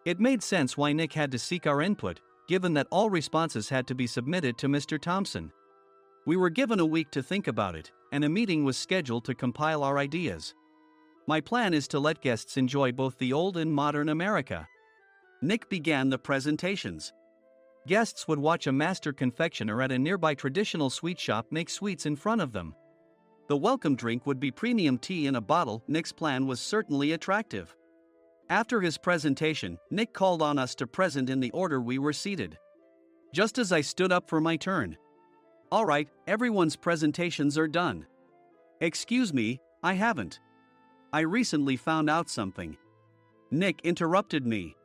It made sense why Nick had to seek our input, given that all responses had to be submitted to Mr. Thompson. We were given a week to think about it, and a meeting was scheduled to compile our ideas. My plan is to let guests enjoy both the old and modern America. Nick began the presentations. Guests would watch a master confectioner at a nearby traditional sweet shop make sweets in front of them. The welcome drink would be premium tea in a bottle. Nick's plan was certainly attractive. After his presentation, Nick called on us to present in the order we were seated. Just as I stood up for my turn. All right, everyone's presentations are done. Excuse me, I haven't. I recently found out something. Nick interrupted me.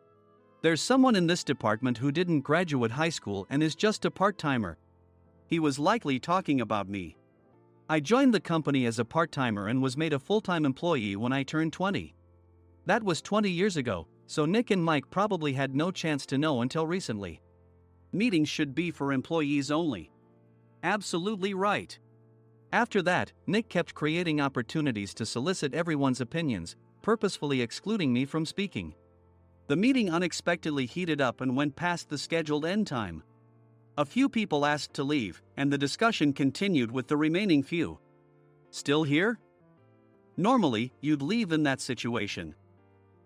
There's someone in this department who didn't graduate high school and is just a part-timer. He was likely talking about me. I joined the company as a part-timer and was made a full-time employee when I turned 20. That was 20 years ago, so Nick and Mike probably had no chance to know until recently. Meetings should be for employees only. Absolutely right. After that, Nick kept creating opportunities to solicit everyone's opinions, purposefully excluding me from speaking. The meeting unexpectedly heated up and went past the scheduled end time. A few people asked to leave, and the discussion continued with the remaining few. Still here? Normally, you'd leave in that situation.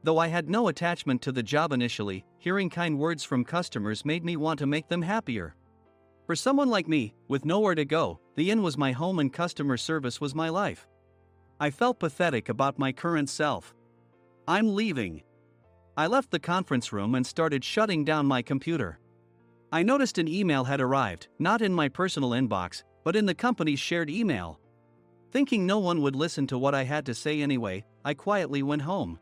Though I had no attachment to the job initially, hearing kind words from customers made me want to make them happier. For someone like me, with nowhere to go, the inn was my home and customer service was my life. I felt pathetic about my current self. I'm leaving. I left the conference room and started shutting down my computer. I noticed an email had arrived, not in my personal inbox, but in the company's shared email. Thinking no one would listen to what I had to say anyway, I quietly went home.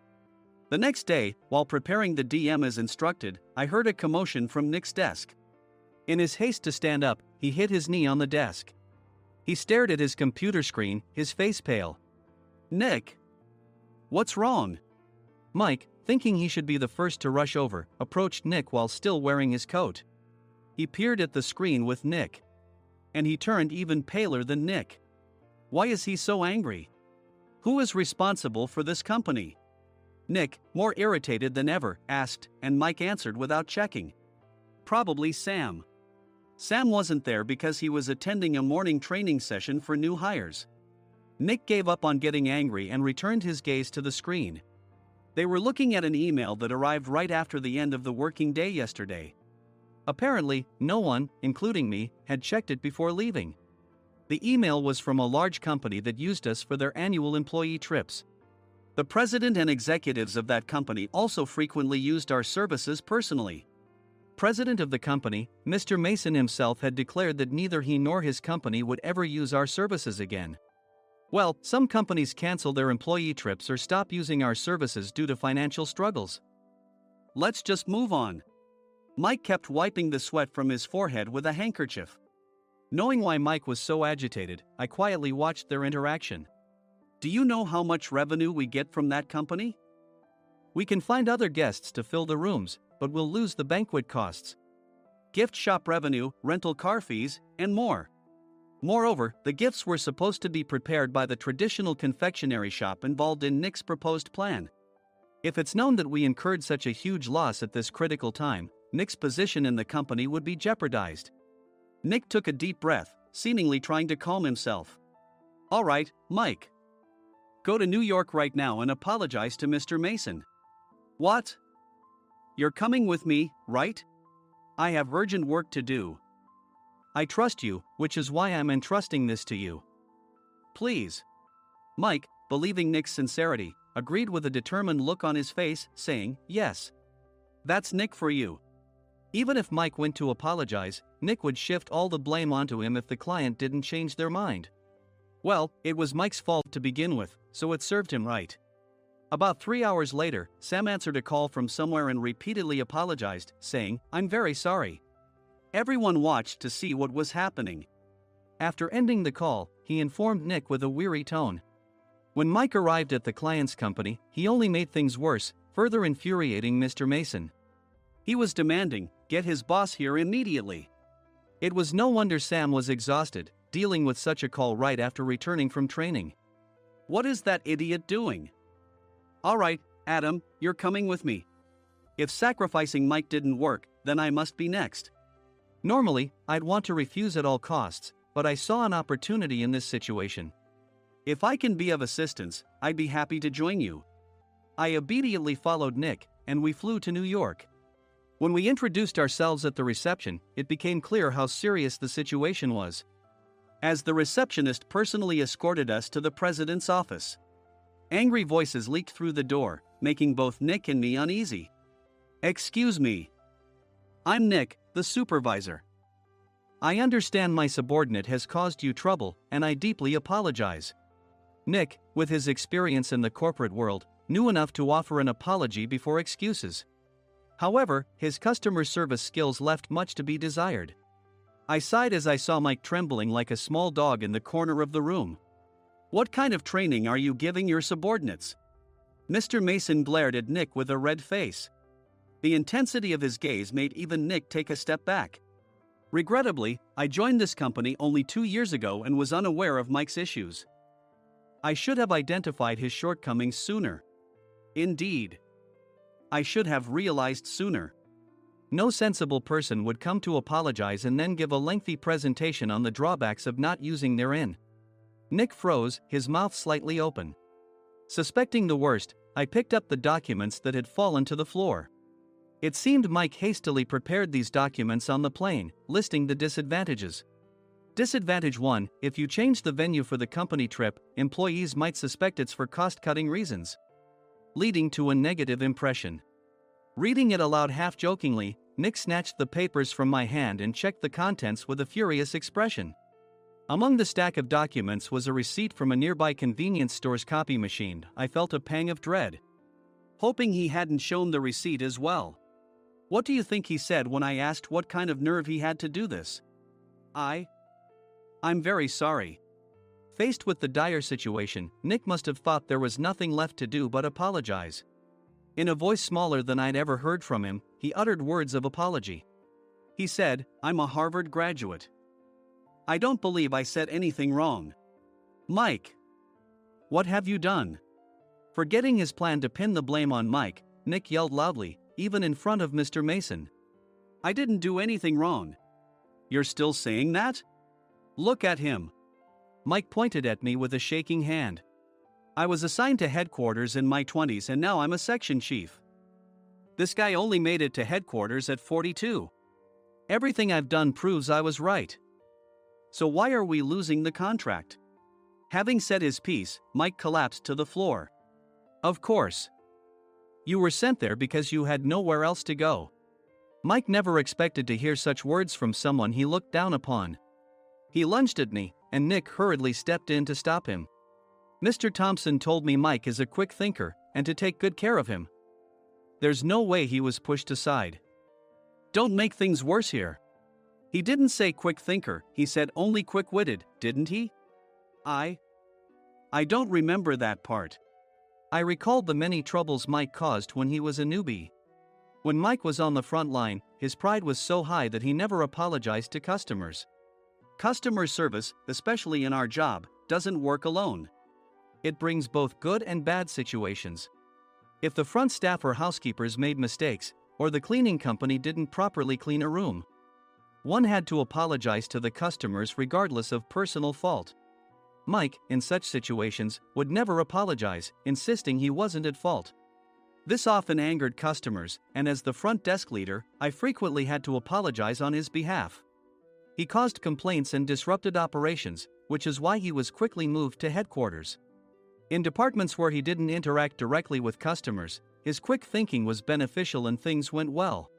The next day, while preparing the DM as instructed, I heard a commotion from Nick's desk. In his haste to stand up, he hit his knee on the desk. He stared at his computer screen, his face pale. Nick! What's wrong? Mike, thinking he should be the first to rush over, approached Nick while still wearing his coat. He peered at the screen with Nick. And he turned even paler than Nick. Why is he so angry? Who is responsible for this company? Nick, more irritated than ever, asked, and Mike answered without checking. Probably Sam. Sam wasn't there because he was attending a morning training session for new hires. Nick gave up on getting angry and returned his gaze to the screen. They were looking at an email that arrived right after the end of the working day yesterday. Apparently, no one, including me, had checked it before leaving. The email was from a large company that used us for their annual employee trips. The president and executives of that company also frequently used our services personally. President of the company, Mr. Mason himself, had declared that neither he nor his company would ever use our services again. Well, some companies cancel their employee trips or stop using our services due to financial struggles. Let's just move on. Mike kept wiping the sweat from his forehead with a handkerchief. Knowing why Mike was so agitated, I quietly watched their interaction. Do you know how much revenue we get from that company? We can find other guests to fill the rooms, but we'll lose the banquet costs, gift shop revenue, rental car fees, and more. Moreover, the gifts were supposed to be prepared by the traditional confectionery shop involved in Nick's proposed plan. If it's known that we incurred such a huge loss at this critical time, Nick's position in the company would be jeopardized. Nick took a deep breath, seemingly trying to calm himself. All right, Mike. Go to New York right now and apologize to Mr. Mason. What? You're coming with me, right? I have urgent work to do. I trust you, which is why I'm entrusting this to you. Please. Mike, believing Nick's sincerity, agreed with a determined look on his face, saying, "Yes. That's Nick for you." Even if Mike went to apologize, Nick would shift all the blame onto him if the client didn't change their mind. Well, it was Mike's fault to begin with, so it served him right. About 3 hours later, Sam answered a call from somewhere and repeatedly apologized, saying, "I'm very sorry." Everyone watched to see what was happening. After ending the call, he informed Nick with a weary tone. When Mike arrived at the client's company, he only made things worse, further infuriating Mr. Mason. He was demanding, "Get his boss here immediately." It was no wonder Sam was exhausted, dealing with such a call right after returning from training. "What is that idiot doing?" "All right, Adam, you're coming with me. If sacrificing Mike didn't work, then I must be next." Normally, I'd want to refuse at all costs, but I saw an opportunity in this situation. "If I can be of assistance, I'd be happy to join you." I obediently followed Nick, and we flew to New York. When we introduced ourselves at the reception, it became clear how serious the situation was, as the receptionist personally escorted us to the president's office. Angry voices leaked through the door, making both Nick and me uneasy. "Excuse me. I'm Nick, the supervisor. I understand my subordinate has caused you trouble, and I deeply apologize." Nick, with his experience in the corporate world, knew enough to offer an apology before excuses. However, his customer service skills left much to be desired. I sighed as I saw Mike trembling like a small dog in the corner of the room. "What kind of training are you giving your subordinates?" Mr. Mason glared at Nick with a red face. The intensity of his gaze made even Nick take a step back. Regrettably, I joined this company only 2 years ago and was unaware of Mike's issues. I should have identified his shortcomings sooner. Indeed, I should have realized sooner. No sensible person would come to apologize and then give a lengthy presentation on the drawbacks of not using their in. Nick froze, his mouth slightly open. Suspecting the worst, I picked up the documents that had fallen to the floor. It seemed Mike hastily prepared these documents on the plane, listing the disadvantages. Disadvantage 1: if you change the venue for the company trip, employees might suspect it's for cost-cutting reasons, leading to a negative impression. Reading it aloud half-jokingly, Nick snatched the papers from my hand and checked the contents with a furious expression. Among the stack of documents was a receipt from a nearby convenience store's copy machine. I felt a pang of dread, hoping he hadn't shown the receipt as well. What do you think he said when I asked what kind of nerve he had to do this? "I'm very sorry." Faced with the dire situation, Nick must have thought there was nothing left to do but apologize. In a voice smaller than I'd ever heard from him, he uttered words of apology. He said, "I'm a Harvard graduate. I don't believe I said anything wrong." "Mike, what have you done?" Forgetting his plan to pin the blame on Mike, Nick yelled loudly, even in front of Mr. Mason. "I didn't do anything wrong." "You're still saying that? Look at him." Mike pointed at me with a shaking hand. "I was assigned to headquarters in my 20s and now I'm a section chief. This guy only made it to headquarters at 42. Everything I've done proves I was right. So why are we losing the contract?" Having said his piece, Mike collapsed to the floor. "Of course. You were sent there because you had nowhere else to go." Mike never expected to hear such words from someone he looked down upon. He lunged at me, and Nick hurriedly stepped in to stop him. "Mr. Thompson told me Mike is a quick thinker, and to take good care of him." There's no way he was pushed aside. "Don't make things worse here. He didn't say quick thinker, he said only quick-witted, didn't he?" I don't remember that part." I recalled the many troubles Mike caused when he was a newbie. When Mike was on the front line, his pride was so high that he never apologized to customers. Customer service, especially in our job, doesn't work alone. It brings both good and bad situations. If the front staff or housekeepers made mistakes, or the cleaning company didn't properly clean a room, one had to apologize to the customers regardless of personal fault. Mike, in such situations, would never apologize, insisting he wasn't at fault. This often angered customers, and as the front desk leader, I frequently had to apologize on his behalf. He caused complaints and disrupted operations, which is why he was quickly moved to headquarters. In departments where he didn't interact directly with customers, his quick thinking was beneficial and things went well.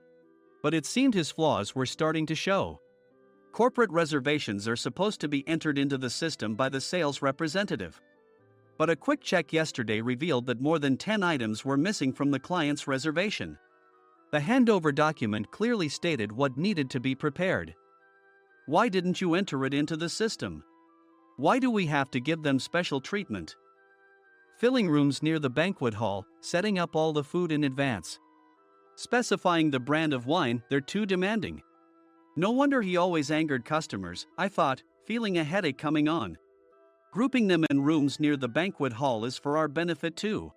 But it seemed his flaws were starting to show. Corporate reservations are supposed to be entered into the system by the sales representative. But a quick check yesterday revealed that more than 10 items were missing from the client's reservation. The handover document clearly stated what needed to be prepared. Why didn't you enter it into the system? Why do we have to give them special treatment? Filling rooms near the banquet hall, setting up all the food in advance. Specifying the brand of wine, they're too demanding. No wonder he always angered customers, I thought, feeling a headache coming on. Grouping them in rooms near the banquet hall is for our benefit too.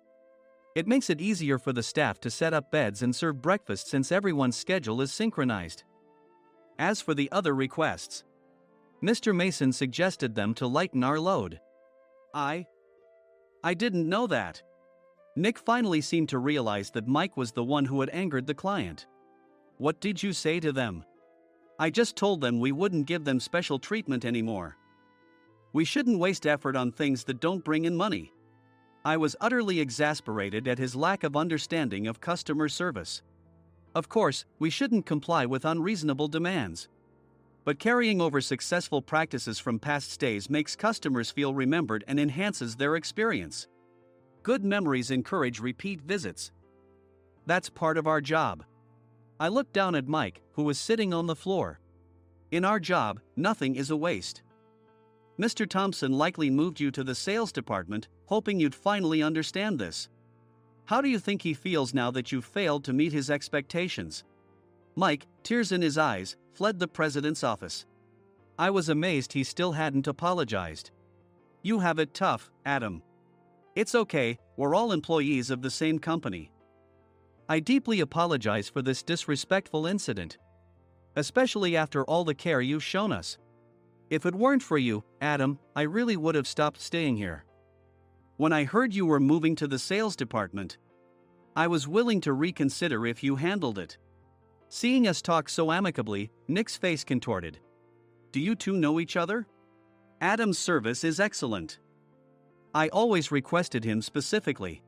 It makes it easier for the staff to set up beds and serve breakfast since everyone's schedule is synchronized. As for the other requests, Mr. Mason suggested them to lighten our load. I didn't know that. Nick finally seemed to realize that Mike was the one who had angered the client. What did you say to them? I just told them we wouldn't give them special treatment anymore. We shouldn't waste effort on things that don't bring in money. I was utterly exasperated at his lack of understanding of customer service. Of course, we shouldn't comply with unreasonable demands. But carrying over successful practices from past stays makes customers feel remembered and enhances their experience. Good memories encourage repeat visits. That's part of our job. I looked down at Mike, who was sitting on the floor. In our job, nothing is a waste. Mr. Thompson likely moved you to the sales department, hoping you'd finally understand this. How do you think he feels now that you've failed to meet his expectations? Mike, tears in his eyes, fled the president's office. I was amazed he still hadn't apologized. You have it tough, Adam. It's okay, we're all employees of the same company. I deeply apologize for this disrespectful incident. Especially after all the care you've shown us. If it weren't for you, Adam, I really would have stopped staying here. When I heard you were moving to the sales department, I was willing to reconsider if you handled it. Seeing us talk so amicably, Nick's face contorted. Do you two know each other? Adam's service is excellent. I always requested him specifically.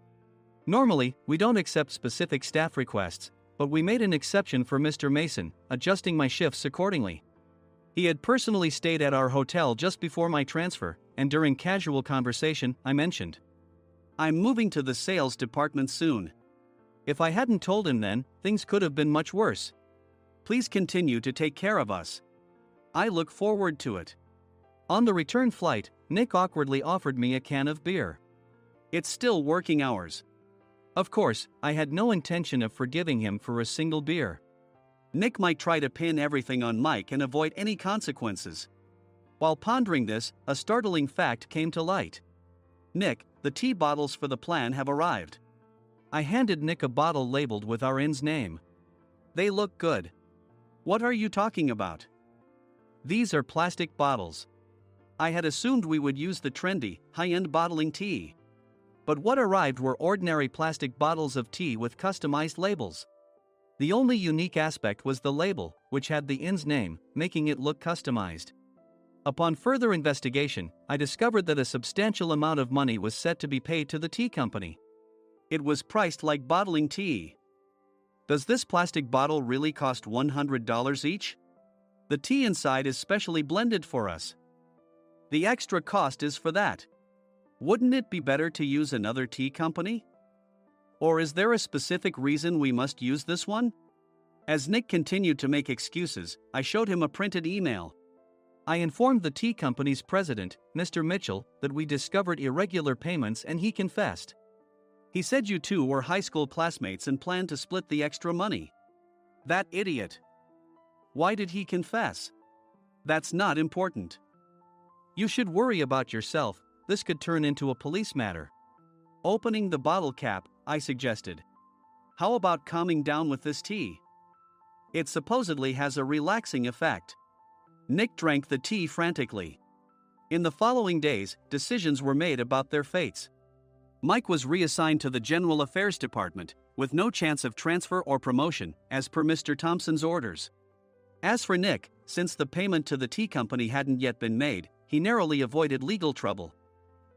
Normally, we don't accept specific staff requests, but we made an exception for Mr. Mason, adjusting my shifts accordingly. He had personally stayed at our hotel just before my transfer, and during casual conversation, I mentioned, I'm moving to the sales department soon. If I hadn't told him then, things could have been much worse. Please continue to take care of us. I look forward to it. On the return flight, Nick awkwardly offered me a can of beer. It's still working hours. Of course, I had no intention of forgiving him for a single beer. Nick might try to pin everything on Mike and avoid any consequences. While pondering this, a startling fact came to light. Nick, the tea bottles for the plan have arrived. I handed Nick a bottle labeled with our inn's name. They look good. What are you talking about? These are plastic bottles. I had assumed we would use the trendy, high-end bottling tea. But what arrived were ordinary plastic bottles of tea with customized labels. The only unique aspect was the label, which had the inn's name, making it look customized. Upon further investigation, I discovered that a substantial amount of money was set to be paid to the tea company. It was priced like bottling tea. Does this plastic bottle really cost $100 each? The tea inside is specially blended for us. The extra cost is for that. Wouldn't it be better to use another tea company? Or is there a specific reason we must use this one? As Nick continued to make excuses, I showed him a printed email. I informed the tea company's president, Mr. Mitchell, that we discovered irregular payments and he confessed. He said you two were high school classmates and planned to split the extra money. That idiot. Why did he confess? That's not important. You should worry about yourself, this could turn into a police matter. Opening the bottle cap, I suggested. How about calming down with this tea? It supposedly has a relaxing effect. Nick drank the tea frantically. In the following days, decisions were made about their fates. Mike was reassigned to the General Affairs Department, with no chance of transfer or promotion, as per Mr. Thompson's orders. As for Nick, since the payment to the tea company hadn't yet been made, he narrowly avoided legal trouble.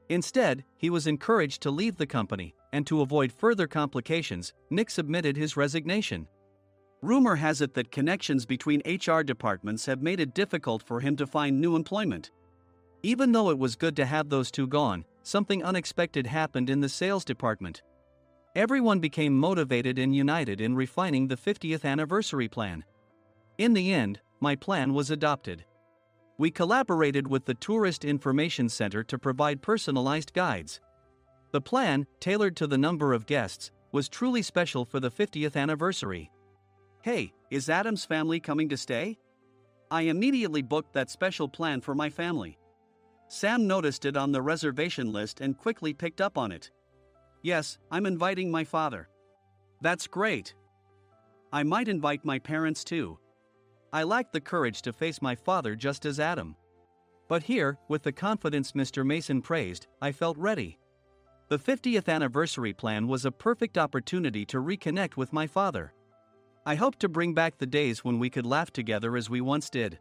Instead, he was encouraged to leave the company, and to avoid further complications, Nick submitted his resignation. Rumor has it that connections between HR departments have made it difficult for him to find new employment. Even though it was good to have those two gone, something unexpected happened in the sales department. Everyone became motivated and united in refining the 50th anniversary plan. In the end, my plan was adopted. We collaborated with the Tourist Information Center to provide personalized guides. The plan, tailored to the number of guests, was truly special for the 50th anniversary. "Hey, is Adam's family coming to stay?" I immediately booked that special plan for my family. Sam noticed it on the reservation list and quickly picked up on it. "Yes, I'm inviting my father." "That's great. I might invite my parents too." I lacked the courage to face my father just as Adam. But here, with the confidence Mr. Mason praised, I felt ready. The 50th anniversary plan was a perfect opportunity to reconnect with my father. I hoped to bring back the days when we could laugh together as we once did.